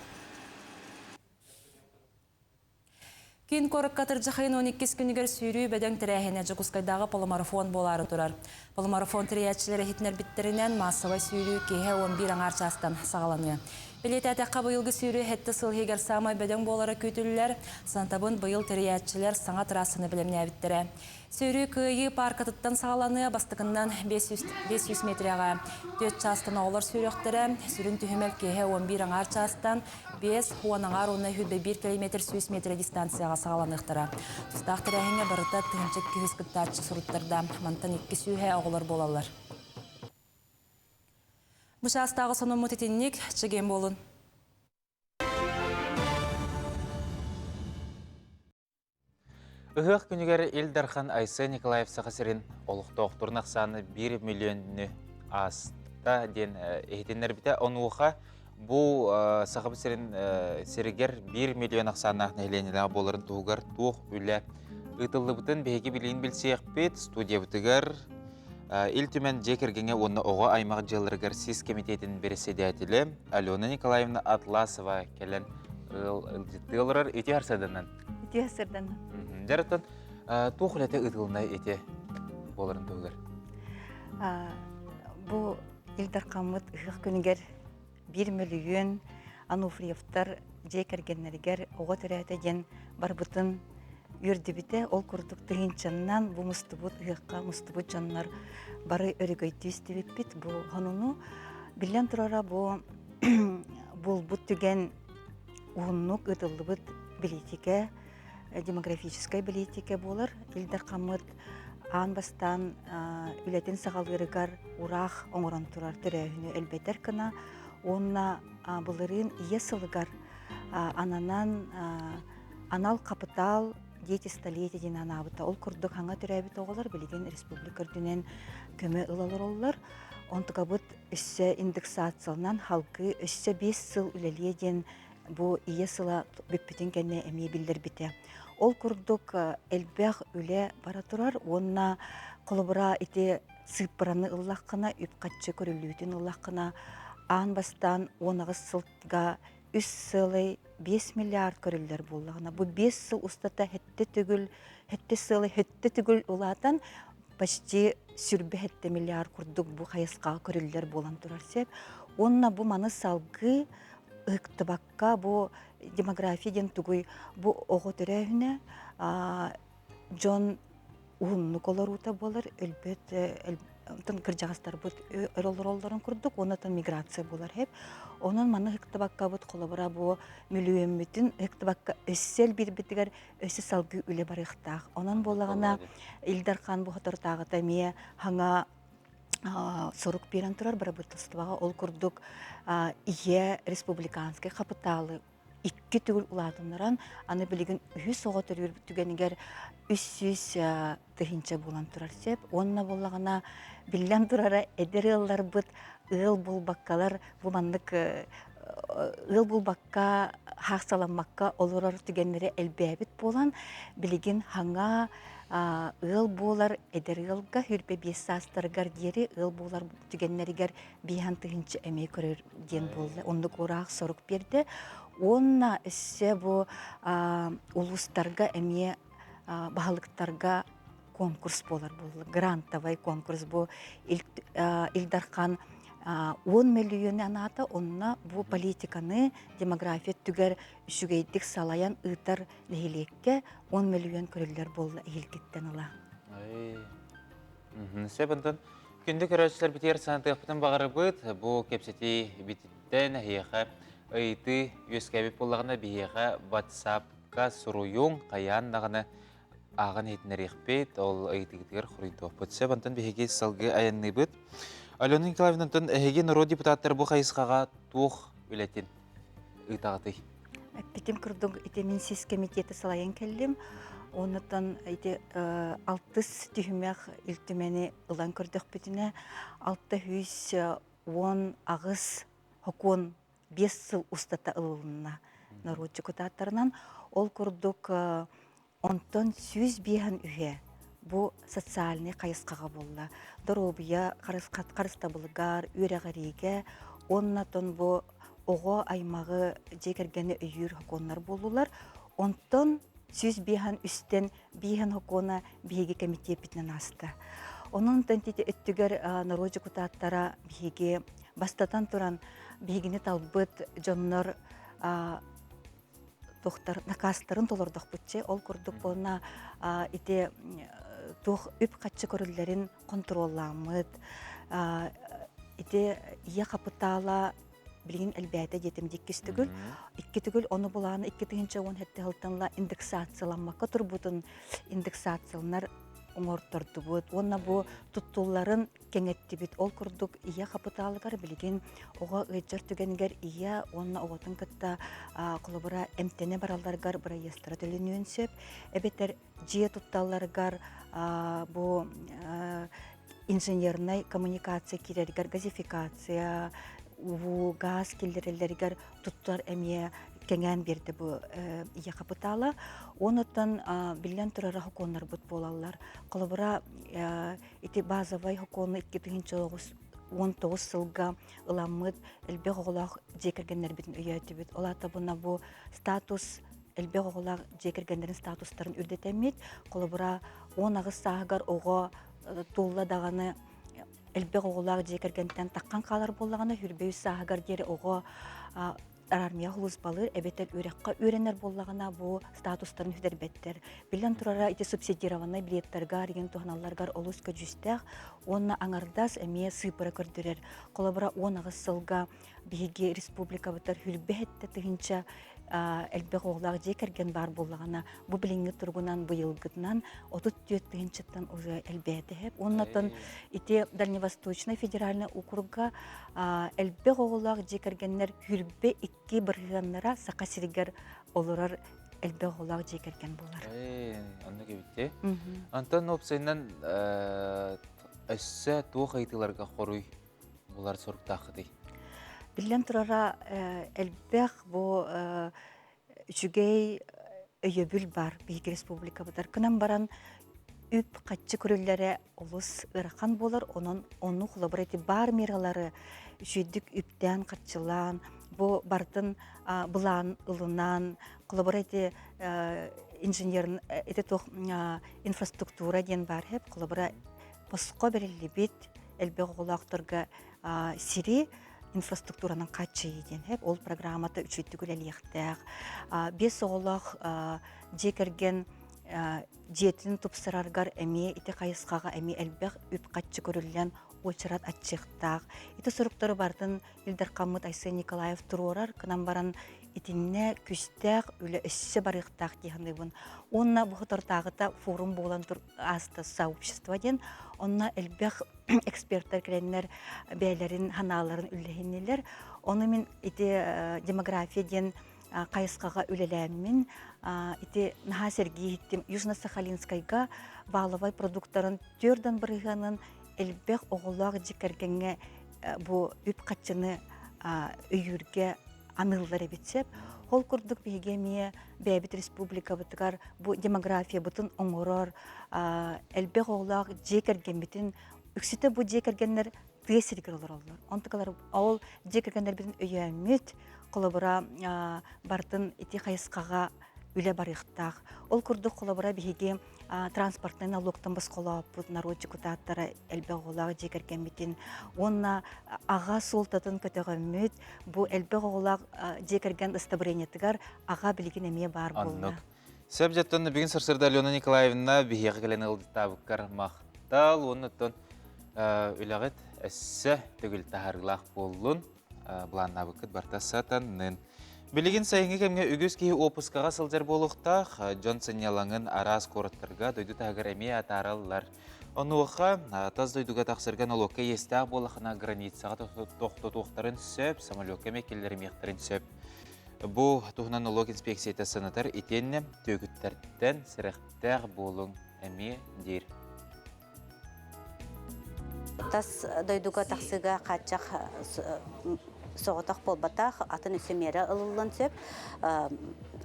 Кейін көрік қатыр жақайын 12 күнігер сүйрүй бәдің тірәхіне жүгіскайдағы полымарафон болары тұрар. Полымарафон тірәтшілері хитнер біттерінен массовай сүйрүй кейе 11 аңар частан сағаланы. Білет әтәққа бұйылғы сүйрүй хетті сылғегер самай бәдің болары көтілілер, сантабын бұйыл тірәтшілер саңа тұрасыны білімне әбіттірі. Сүйрүй күйі паркатыттан сағаланы бастықындан 500 метрияға 4 частан олар сүйректірі, сүрін түхімел кейе 11 аңар частан 5 хуанаңар оны хүлбе 1 км 100 метр дистанцияға сағаланықтыра. Тұстақ тірәхіңе барыта түхінчек күйіскіттарчы сұрыттарда мантан 2 сүйе оғылар болалар. Мұшастағы соның мұтетіннік чеген болын. Үхіқ күнігер Илдархан Айсен Николаев сақасырын олықты оқтырын ақсаны 1 миллионны аста ден ехетенлер біті. Онуға бұл сақабы сірігер 1 миллион ақсаны нәйленілі болырын туғар туқ үлі ұтылы бұтын бейге білейін білсеяқ бет студия бұтығар ил түмен жекергенге оны оға аймақ жылырғар сіз комитетін бересі дәтілі Алена Николаевна Атласова кәлін ұлжыттығылырар өте арсаданан. Өте арсаданан. Жараттан туқылеті ұтылына өте болырын туғар. Бұл Илдар қамыт ұғық күнігер 1 миллион Ануфриевтар жекергенлерігер оға түрәті ден бар бұтын үрдібіті ол күрдік тұхинчаннан бұл мұстыбыт ұйыққа мұстыбыт жанлар бары өрігөйті үстібіппет. Бұл ғануну білен тұрара бұл бұт түген ұғыннық ұтылыбыт билетике, демографическай билетике болыр. Илдар қамыт аң бастан үлетін сағалырығар ұрақ оңыран тұрар түрәуіні әлбетер кіна. Онна бұлырын ие сылығар ананан анал капитал дети столетия анабыта. Ол күрдік хаңа түрәбіт оғылар, білеген республикар дүнен көмі ұлалар олар. Онтыға бұд үсі индексациялынан халқы үсі 5 сыл үлеледен бұ ие сыла бүппітін кәне әмей білдер біте. Ол күрдік әлбәқ үле бара тұрар, онна құлыбыра ите сыпыраны ұллаққына, үпқатшы көрілуітін ұллаққына аң бастан 19 сылтға 3 сылы 5 миллиард көрілдер болағына. Бұ 5 сыл ұстата хетті түгіл ұлатан почти сүрбе хетті миллиард күрдік бұ қайысқа көрілдер болан тұрар сеп. Онна бұ маны салғы ұқтыбаққа бұ демографияден түгіл бұ оғы түрәуіне жон ұғынны колорута болар, әлбет кіржағыстар бұд өролыролдарын күрдік, онатын миграция болар хеп. Onun manı hıktыбakka bud kolabara bu milyon hıktыбakka össel bir bitigar össel salgı üle barıqtaq. Onun bolağına İldarxan bu hatar tağıta miye hanga soruk biran turar bara butılsıtvağa ol kurduk iye respublikanski kapitalı ikki tügül ulatınlaran anı bilgin 100 oğa törür tügeniger 300 tıhinça bulan turar sep. Onunla bolağına billen turara eder yıllar bud ıl bulbakkalar bu mandık ıl bulbakka haqsalanmakka olurar tügenleri elbebit bolan bilgin hanga ıl bolar eder yılga hürbe bir sastargar deri ıl bolar tügenleriger bihan tıhinça emeği körür den boldu. Onduk oraq soruk berdi. Onna isse bu ulustarga emeği bahalıktarga konkurs bolar boldu. Grantavay konkurs bu İldarxan 10 milyon anata onna bu politikаны демография түгер үшігейдік салаян ұйтар нәйлекке 10 миллион көрілер болды елкеттен ұла. Себіндің күнді көрәшілер бітер санатықпытын бағары бұд, бұл кепсеті бітіттен әйеға ұйты өскәбіп болағына бейеға WhatsApp-қа сұруйың қаян нағыны ағын етінерекпет, ол әйтігітігер құрыйдуақ бұтсы, бантын бігеге салғы аянны бұд. Алена Николаевнантын әйге нұро депутаттар бұл қайысқаға туық өлетін ұйтағыты. Битим курдук ите Минсис комитеті салайын келдім. Онытан ите 6 түйімек үлтімені ұлан көрдік бітіне 610 ағыз хокон 5 сыл ұстата ұлынна народчы күтаттарынан. Ол курдук онтон сүз бейін үйе. Бұ социальный қайысқаға болды. Дұробия, қарыстабылығар, үйрәғариге, оннатон бұ оғы аймағы жекергені үйір хоконлар болулар. Онтон сүз бейін үстен бейін хокона бейге комитет бітінен асты. Onun tentiti öttüger народжы кутаттара биге бастатан туран бигини талбыт жоннор тохтар накастарын толордох бутче ол курдук болна ите тох үп катчы көрүллерин контролламыт ите ия капытала билген элбәте жетимдик кистүгүл икки түгүл оны буланы икки тыгынча он хетте хылтанла индексацияланмакка турбутун индексациялар оңортортубут онна бу туттулларын кеңеттибит ол курдук ия капыталыгар билген ого ыжыр түгенгер ия онна оготун кытта колобура эмтене баралдаргар бара ястыра төлөнүнсөп эбетер жие тутталларгар бу инженерный коммуникация кирергер газификация газ килдерелергер туттар эмие кеңен берді бұл ия капытала. Онытын билен тұрары хоконлар бұт болалар. Қолыбыра ити базовай хоконлы 2019 сылға ыламыд әлбек оғылақ жекергенлер бітін үйәті біт. Олата бұна бұл статус әлбек оғылақ жекергенлерін статустарын үрдетемет. Қолыбыра 10 ағыз сағығар оғы тұлла дағаны әлбек оғылақ жекергенден таққан қалар болағаны хүрбеу сағығар дері оғы армия хулус балыр эбетер үрекка үренер боллагана бу статустарын хүдербеттер. Билен турара ите субсидированный билеттерга арген туханалларгар олуска жүстәк, онна аңардас эме сыпыра көрдүрер. Колобра 10 агыс сылга биге республика бытар хүлбетте тыгынча элбек оглак жекерген бар боллагана бу билинге тургунан быйылгытнан 34 тыгынчаттан уже элбете хеп. Оннатан ите Дальневосточный федеральный округга элбек оглак жекергеннер хүрбе икки бырганнара сакасиргер олорар элбек оглак жекерген болар. Анны кебитте. Антон опсайнан эссе туох айтыларга хоруй булар сорктахыды. Билен турара элбек бу үчүгей өйөбүл бар Бийик Республика бутар. Кынан баран үп катчы көрүлләре олус ыракан болар, онун хулабырайты бар мералары үчүдүк үптен катчылан, бу бардын булан ылынан, хулабырайты инженерн эте тох инфраструктура ден бар хеп, хулабыра поско берилли бит элбек оглактырга сири инфраструктуранын качы еден хеп ол программата үчүттүгүл элиектек 5 оголак жекерген жетин тупсыраргар эми ите кайыскага эми элбек үп качы көрүлгөн очарат ачыктак ите суруктары бардын Илдар Каммыт Айсен Николаев турурар кынан баран итинне күстәк үле эссе барыктак дигәндәбен онна бу тортагыта форум булган тур аста сообщество ден онна элбек эксперттер келеннер бәйләрен ханаларын үлләһиннеләр оны мен ите демография ден кайыскага үлеләмин ите наха Сергей иттим Южно-Сахалинскайга балавай продукттарын төрдән бирганын элбек оголак жикергенге бу үп качыны өйүргә аныллар битсеп хол курдук бигемие Бейбит Республика бутгар бу демография бутун оңорор элбек оголак жекерген битин үксите бу жекергеннер тесиргер олар онтукалар авыл жекергеннер битин өйөмүт колобура бардын ити кайыскага үле барыктак ол курдук колобура биге транспортный налогтан басколап народчы кутаттара элбек оголак жекерген битин онна ага султатын көтөгөмүт бу элбек оголак жекерген ыстабырениятыгар ага билген эме бар болду. Сөп жаттан бигин сырсырда Алена Николаевна биге келен ылдытабыккар мактал оннотон үлөгөт эссе төгүл тахарлах боллун буланнабыкыт бартасатанын Билигин сайынғы кемге үгіз кейі опускаға сылдар болуқтақ, Джонсон ялаңын арас қорыттырға дойду тағыр әме атаралылар. Оны оқа таз дойдуға тақсырған олыққа естіғ болақына границаға тоқты-тоқтарын сөп, самолетке мекелері мектірін сөп. Бұ тұғынан олық инспекцияты сынытар етенне төгіттәрттен сіріқтәғ болың әме дер. Таз дойдуға тақсыға қатчақ соғытақ болбатақ атын үсімері ұлылын сөп.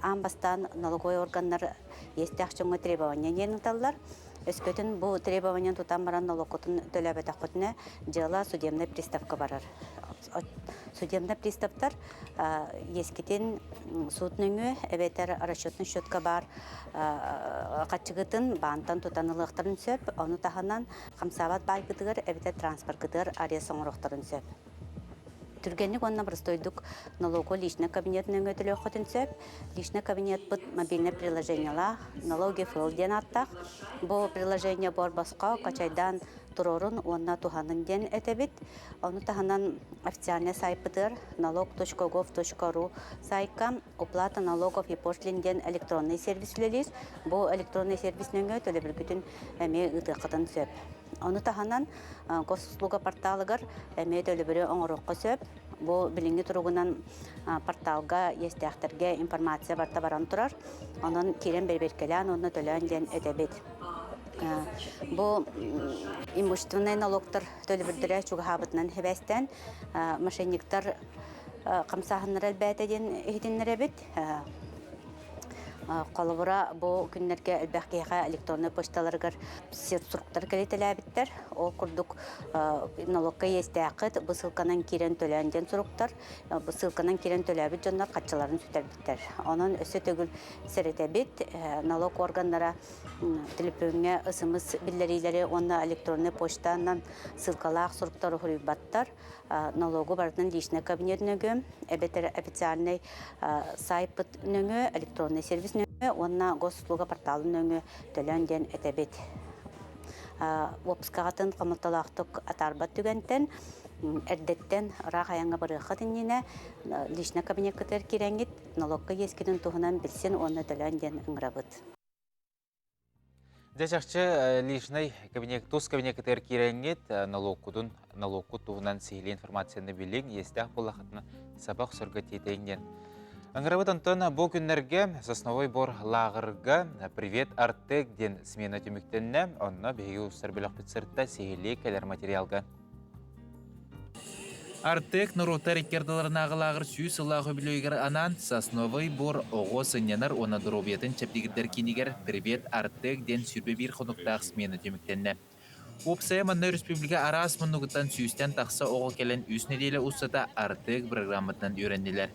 Амбастан налоговый органдар естіғ жоңы требования нерін талылар. Өскөтін бұл требованиян тұтан баран налоготын төләбетақ бұтына жыла судебный приставка барар. Судебный приставтар ескетен суд нөңі, әбетер расчетный счетка бар, қатшығытын бантан тұтанылықтарын сөп, оны тағынан қамсабат бай күтігір, әбетер транспорт күтігір ария соңырықтарын сөп. Түргенlik онна простойдук налоговый личный кабинет нөңі төлі өқытын сөп. Личный кабинет бұд мобильный приложениялар, налоги фил ден аттақ. Бұл приложение бар басқа қачайдан тұрорын онна туханын ден әтебет. Оны тағынан официальный сайпыдыр налог.gov.ru сайка оплата налогов и пошлин ден электронный сервис үлелес. Бұл электронный сервис нөңі төлі бір күтін әме ұтықытын сөп. Оны тағынан госуслуга порталығыр әме төлі бірі оңырыққа сөп. Бұл білінгі тұрғынан порталға естіяқтарға информация барта баран тұрар. Оның керен берберкелен, оны төлін ден өтебет. Бұл имущественный налогтар төлі бірдірі чуға хабытынан хебәстен мошенниктар қамсағыныр әлбәтеден ехетінлер әбет. Қолыбыра бұл күнлерге әлбәқкеға электронный почталарғар сұрқтар кәлетелі әбіттер. Ол күрдік налогқа есті әқыт бұсылқанан керен төләнден сұрықтар. Бұсылқанан керен төләбіт жонлар қатшыларын сүтәрбіттер. Оның өсі төгіл сәрет әбіт налог органдара телефонға ысымыз білдерилері онна электронный почтанан сылқалақ сұрықтар ұхырыбаттар. Налогу бардын личный кабинет нөгі, әбетер официальный сайпыт нөгі, электронный сервис нөгі, онна госуслуга порталы нөгі төлөнден әтәбет. Опскағатын қамылталақтық атарбат түгентен, әрдеттен рақ аяңға барықатын ені, личный кабинет күтер керенгет, налогқа ескінің тұғынан білсен, оны төлөнден ұңырабыт. Дәшақчы лишнай тус кабинет керенгет налогкудун налогку туғынан сейлі информацияны білең естіғ болақытына сабақ сұрға тетейінен. Аңырабыт Антон бұл күннерге сосновой бор лағырға привет артек ден смена түміктенне онына бейгі ұстар біліқ бітсіртті сейлі кәлер материалға. Артек нұротар екерділерін ағылағыр сүй сылағы білуігер анан сосновой бор оғы сынянар оны дұробетін чәптегіддер кенегер привет артек ден сүрбе бір құнықтақ смена түміктенне. Опсая манна республика арас мұнығыттан сүйістен тақса оғы келен үс неделі ұстата артек программытынан үйренделер.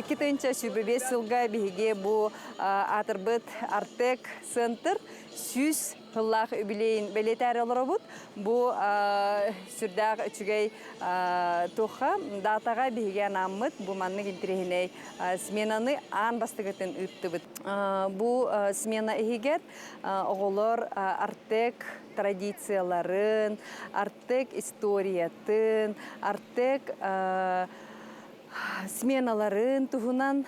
Икитынча сүбебе сылға беге бұ атырбыт артек центр сүз хыллах үбілейін бәлетәрі олары бұд. Бұ сүрдәғ үчігей тоқа датаға беге анамыд. Бұ манны келтірегіней сменаны ан бастығытын үтті бұд. Бұ смена егер оғылар артек традицияларын, артек историятын, артек сменаларын туһунан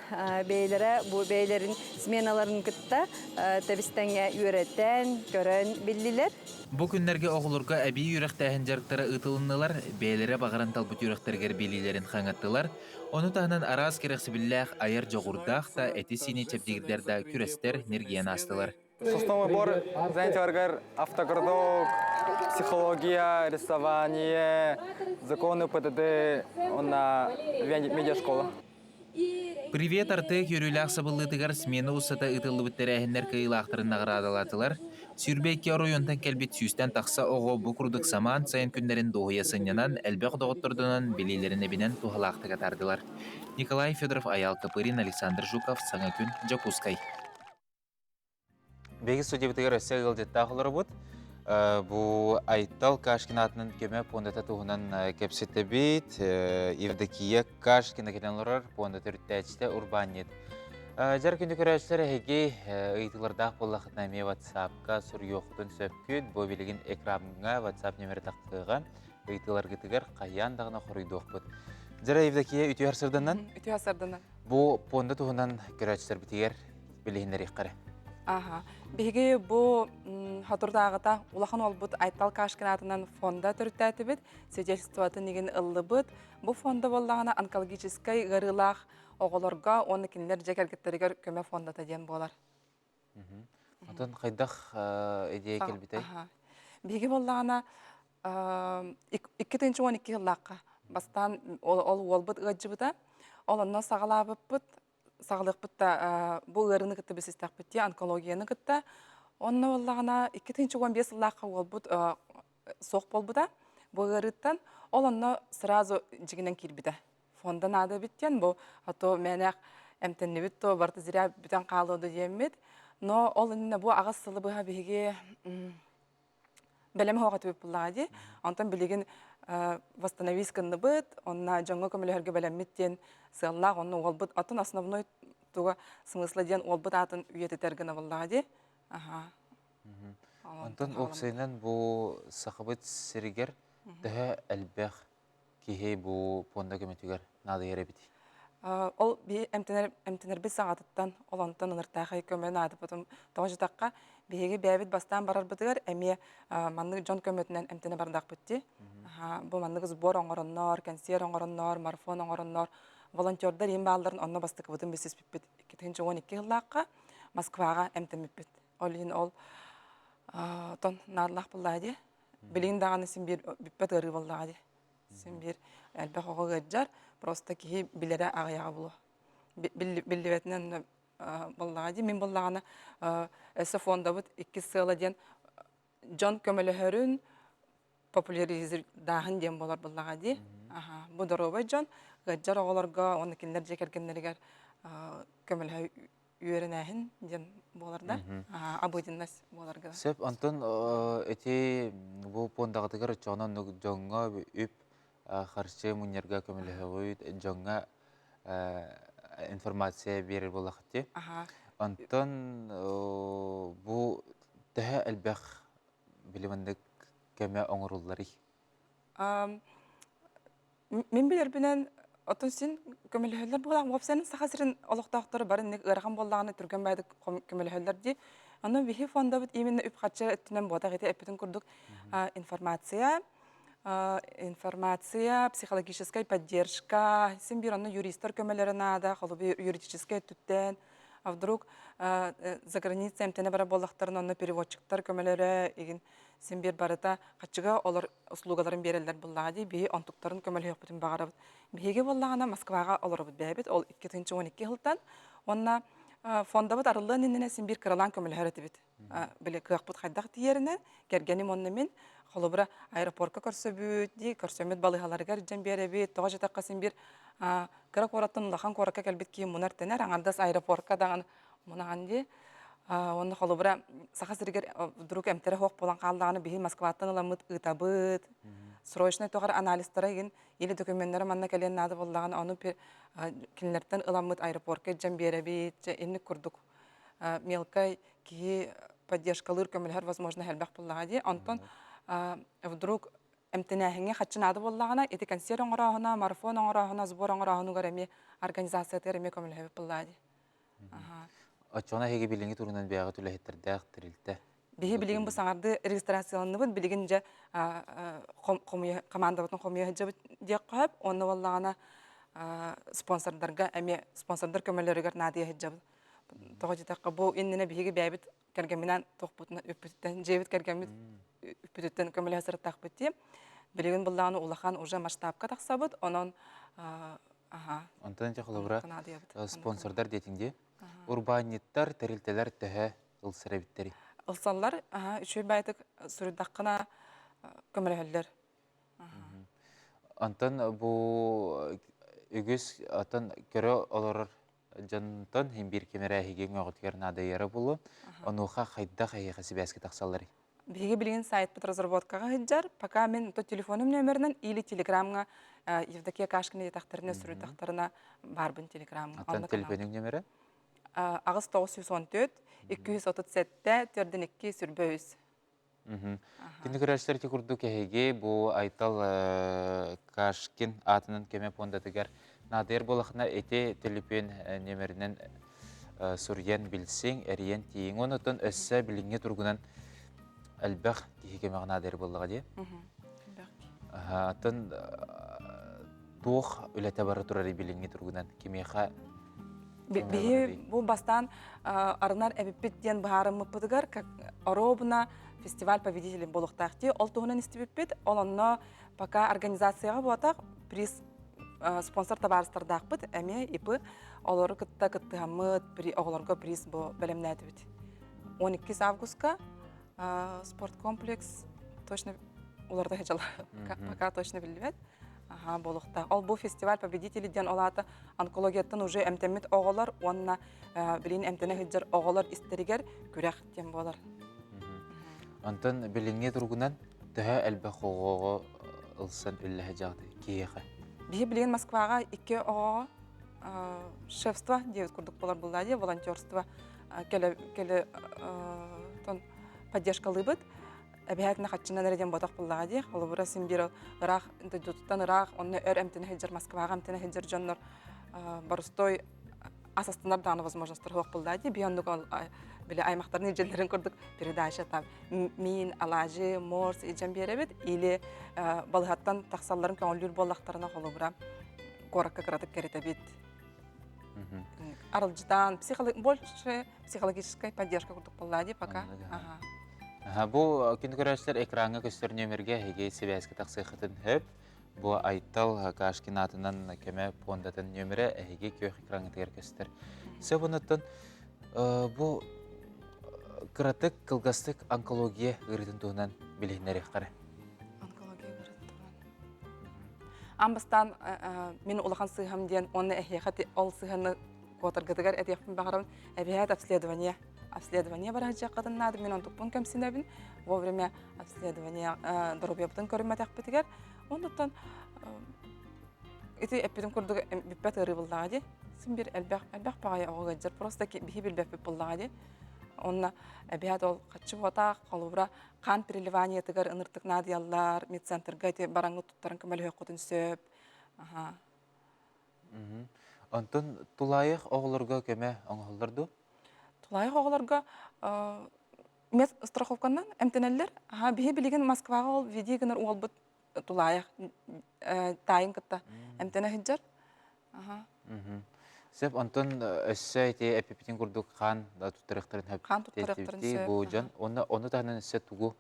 бейлерин сменаларын кытта табистаңа үйрәтән көрән биллилер. Бу күннәргә оғылырга әби үйрәктәһен жарыктары ытылыннылар, бейлере багаран талбыт үйрәктәргә билиләрен хаңаттылар. Оны тағынан арас керексе билләх айыр жоғырдақ та әти сине чәптегілдерді күрәстер нергиян астылар. Сосновый бор занятия автокрадок, психология, рисование, законы ПДД, на медиашкола. Привет, Артек, юрилях сабыллытыгар смена усата ытылы бүттәрәһеннәр кыйлақтарын нағырадалатылар. Сүрбәйке районтан кәлбет сүйістен тақса оғы бұқұрдық саман сайын күндерін доғыя сынянан, әлбәқ доғыттырдынан белейлеріне бінен туғалақтыға тардылар. Николай Федоров, Аял Капырин, Александр Жуков, Саңа күн, Джакускай. Бегі студиябытыгар өсі ғылдетті ақылары бұд. Бұл Айтал Кашкин атының көмі пондата туғынан кәпсетті бейт, Евдокия Кашкин әкеден лұрар пондата үрттәчті урбанет. Жар күнді көрәшілер әйге ұйтылырдақ болақытна ме WhatsApp-ка сұр yoқтын сөпкүд, бұл білігін экранға WhatsApp нөмірі тақтыға ұйтылар күтігер қаяндағына құрыйды оқпыд. Жара евдекие үті арсырданнан? Үті арсырданнан. Бұл понды туғынан көрәшілер бітігер білігіндер еққары. Беге бұл хатурдағыта улахан олбыт Айтал Кашкинатынан фонда түрттәті бит, свидетельствоатын еген ыллы бит. Бұл фонда болағына онкологическай ғырылақ оғыларға, оны кенілер жекергеттерігер көмі фондата ден болар. Отын қайдақ идея келбітай? Беге болағына 2-12 жыллаққа бастан ол олбыт ғаджы бұта, ол онна сағалабып бұт, сағылық бұтта бұл ғырыны күтті бісістәк бұтте, онкологияны күтті. Онна олағына 2-15 жыллаққа ол бұт соқ бол бұта, бұл ғырыттан, ол онна сразу жігінен келбіді. Фондан ады біттен, бұл ато мәнәқ әмтенні бітті, барды зіря бүтін қалуды деймет. Но ол үніне бұл ағыз сылы бұға бейге бәлемі хоға төбіп бұллады. Онтан білеген восстановисканны бұд, онна жаңғы көмілерге бәлеметтен сыллақ, онны ол бұд, атын основной туға смыслы ден ол бұд атын үйеті тәргіні бұллады. Онтан оқсайынан бұл сақыбыт сірігер дұға әлбәқ кейі бұл понда көметігер нады ере біті? Ол әмтінер біз сағатыттан, ол онтан ұныртақы көмені ады бұтым тоғы жытаққа бейге бәбіт бастан барар бұтығар, әме маннығы жон көметінен әмтіне бардақ бұтты. Бұл маннығы сбор оңырыннар, консер оңырыннар, марафон оңырыннар, волонтердар ең балдарын онына бастықы бұтым бесіз біппет. 2012 жылаққа Москваға әмтін біппет. Ол ең ол тон надылақ бұллады. Білейін дағаны сен бір біппет ғыры бұллады. Сен бір әлбәқ оғы ғыржар, просто кейі білері ағаяға бұлы. Білдіветінен бұллады. Мен бұллағаны әсі фонда бұд 2 сылы ден жон көмілі хөрін популяризir дағын ден болар бұллағады. Бұ дұробай жон ғыржар оғыларға, оны кендер жекергенлерігер көмілі үйерін әхін ден боларда. Абудиннас боларға. Сөп, Антон, әте бұл пондағытығыр жоңнан жоңға үп қаршы мұнерға көмілі өйд, жоңға информация берер болақытте. Антон, бұл дәе әлбәқ біліміндік көмі оңырулары? Мен білер бінен отын сен көміліхелер болағын, опсайның сақасырын олықтақтары барын ұрған болағыны түрген байды көміліхелер де. Оны вихи фонда бұд именно үп қатшы өттінен бодақ еті әпетін күрдік информация, психологическая поддержка, сен бір оны юристер көмілерін ада, қолы юридическая түттен, а вдруг за границей әмтені бара болақтарын оны переводчиктар көмілері еген сен бір барыта қатшыға олар услугаларын берелер бұллады, бейі онтуқтарын көмілі өкпітін бағарабыд. Бейге болағына Москваға олар бұд бәйбет, ол 2012 жылдан, онна фонда бұд арылығын еніне сен бір кыралан көмілі әреті біт. Біле қиық бұд қайдақ тиерінен, кергенім онны мен, қолы бұра аэропортқа көрсі бүт, көрсөмет балығаларығар жан бері бет, тоға жетаққа сен бір кырак ораттың лахан қораққа кәлбет кейін мұнар тәнер, аңардас аэропортқа дағын мұнаған де. Оны қолы бұра сақа сіргер дұрук әмтері хоқ болан қалдағаны бейі Москваттан ұламыт ұтабыт. Срочный тоғар аналистары еген елі документтері манна кәлен нады болдағаны оны кенілерден ұламыт аэропортқа жан бері бет, әнні күрдік. Мелкай кейі поддержкалыр көмілер возможно әлбәқ болдаға де. Антон вдруг әмтінәхіңе қатшын ады болдағына, еті консер оңырағына, марафон оңырағына, сбор оңырағына ғараме организация тәріме көмілер болдаға де. Очона хеге билинги турунан бияғы түлі хеттердәқ тірілді. Бихи билигин бұл саңарды регистрацияланны бұд, билигин жа команда бұтын қомия хеджа бұд дек қойып, оны болағына спонсордарға, әме спонсордар көмелерігер надия хеджа бұд. Тоғы жетаққа бұл еніне бихиге бәйбіт кәргемінен тоқ бұтына үппіттен, жейбіт кәргеміт үппіттен көмелі хасырттақ бұд де. Билигин болағына улахан уже масштабқа тақса бұд, онын Антон Чахоловра спонсордар детинде. Урбаниттар тәрілтелер тәхі ұлсыра біттері. Ұлсалар, үші бәйтік сүрдаққына көмірәлілер. Антон, бұл үгіз атын көрі олар жантын хембір кемері әйген оғытгер нады ері бұлы, онуға қайда қайығы сібәскі тақсалары. Беге білген сайт бұт разработкаға хеджар, пока мен телефоным нөмірінен или телеграмға Евдокия Кашкина етақтарына, сүрдақтарына барбын телеграмға. Атын телефонын нөмірі? Ағыз 914, 237, төрден 2 сүрбөйіз. Кинди көрәштер ки курду кеһеге бу айтал кашкин атынан кеме пондатыгар надер болахна эте телепен немеринен сурьян билсең эриен тиң онотон өссө билиңе тургунан албах кеһеге магнадер боллага ди. Атын туох үлете бары турары билиңе тургунан кемеха Бихи бу бастан арынар эбиппеттен баарымы пыдыгар, как оробна фестиваль победителей болуктахти, ол туһунан истибиппет, олонно пока организацияга буатак приз спонсор табарыстардакпыт, эме ипы олору кытта кыттыгамыт, оголорго приз бу белемнетибит. 12 августка спорт комплекс точно уларда хежала, пока точно билбет. Болукта. Ол бу фестиваль победителей ден олата онкологияттан уже эмтемит оголор, онна билин эмтене хиджар оголор истеригер күрәк тем болар. Антон билиңе тургунан төһө әлбә хогого ылсан үлләһә жагды киеха. Бихи билин Москвага 2 ого шефство девит курдук болар булдади, волонтерство келе тон поддержка лыбыт. Обязательно хатчынан реден ботак буллагади. Ол бура симбир рах интедуттан рах, онны өр эмтене хиджар Москвага эмтене хиджар жоннор барустой асастанар даны возможностьтар хок булдади. Биондук ол биле аймактардын ижелерин көрдүк передача там мин алажы морс ижем беребит или балыхаттан таксалларын көңүлүр боллактарына холу бура коракка кыратып керетебит. Арылжыдан больше психологическая поддержка көрдүк булдади пока. Бу кинди көрәшләр экранга көстөр нөмерге хеге себәскә тақсыхытын хөп. Бу айтал кашкин атынан кеме пондатын нөмере хеге көк экранга тегер көстөр. Себонаттан бу кратык кылгастык онкология гырытын тугунан билегнәре кара. Онкология гырытын туган. Амбастан мен улахан сыйхам дигән оны хәкыйкать ол сыйханы котыргыдыгар әдәфен багарам әбият обследование бар хәҗәкатын нады мен он тупун кемсинәбин вовремя обследование дорубьяптан көрмәтәк битгәр ондан эти эпидем күрдүк биппет рыбылдагы син бир әлбәх пагай огыгыр просто бихи билбәп буллагы онна әбият ол качы бота калыбра кан переливание тигәр ыныртык надияллар медцентрга те бараңгы туттарын кемәл хакытын сөп Антон тулайык оглорга кеме аңгылдырды. Тулайык оглорга мед страховканнан эмтенеллер бихи билеген Москвага ол видигенер уолбут тулайык тайын кытта эмтене хиджар. Сеп Антон эссәйте эпипитин курдук хан да туттырыктарын хәп. Хан туттырыктарын сөп. Бу жан оны танын эссе тугу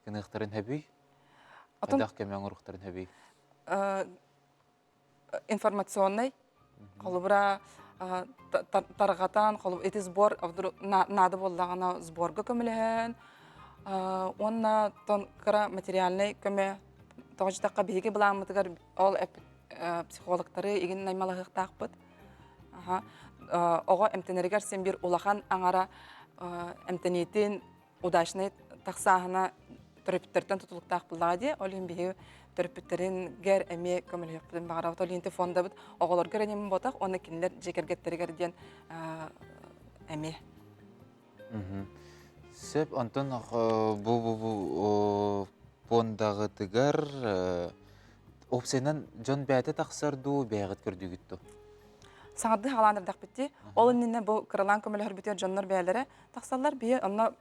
кыныктарын хәби. Адак кеме аңгырыктарын хәби. Информационный Холубра таргатан, холуб эти сбор, надо боллагана сборга көмелен. Онна тон кара материальный көме тождакка биге буламытыгар ол психологтары иген наймалык такпыт. Ого эмтенергер сен бир улахан аңара эмтенетин удачный таксахана терапевттен тутулук такпылады. Олин биге терапевттерин гер эме көмөлөктөн багарабыт олинте фонда бит оголор керенем ботак оны кинлер жекергеттерге ден эме. Сеп Антон бу фондагы тигер опсенен жон бәте таксарду бәгыт көрдүгүттү. Саңарды халандырдак битти. Ол инне бу кырылан көмөлөр битер жоннор бәләре таксаллар бие онна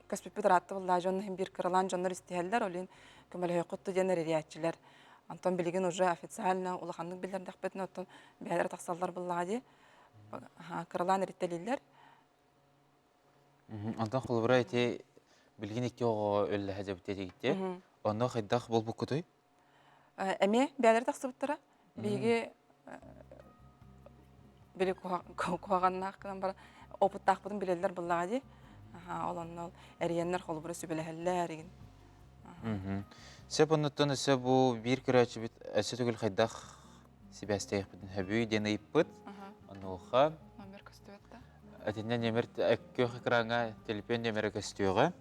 көспүп туратты булла жонны бир кырылан жоннор истеллер олин көмөлө кутты денер реячилер. Антон билеген уже официально улаханның билердак бетне оттон бәләре таксаллар буллагы. Кырылан рителлер. Антон холбра эти билген эки ого өлле хәҗәбите дигитте. Онно хайдах бол бу кутой. Эме бәләре таксыбыттыра. Биге биле куаганнак кынан бар опыт такпытын билелер буллагы. Олоннол эриеннер холбра сүбеләһәлләр иген. Сеп оннотон эсе бу бир көрәче бит эсе түгел хайдах сибәстәйх битен хәбүй дене иппыт. Ануха номер көстөтте. Әтеннән немер әккөх экранга телефон номеры көстөгә.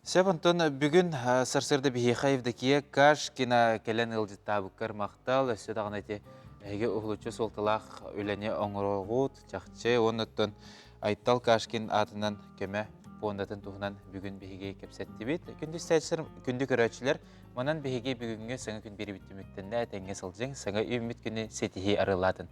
Сеп онтон бүген сарсырда бихайвдакия каш кина келен илҗита букар мактал эсе дагына те әге углучы солталах өлене оңрогут чакчы оннотон Айттал Кашкин атынан көмө пондатын туһунан бүгүн биһиге кепсеттибит. Күндү стәчсер күндү көрөчүлөр манан биһиге бүгүнгө саңа күн бери биттимиктенде теңге сылжың саңа үмүт күнү сетихи арылатын.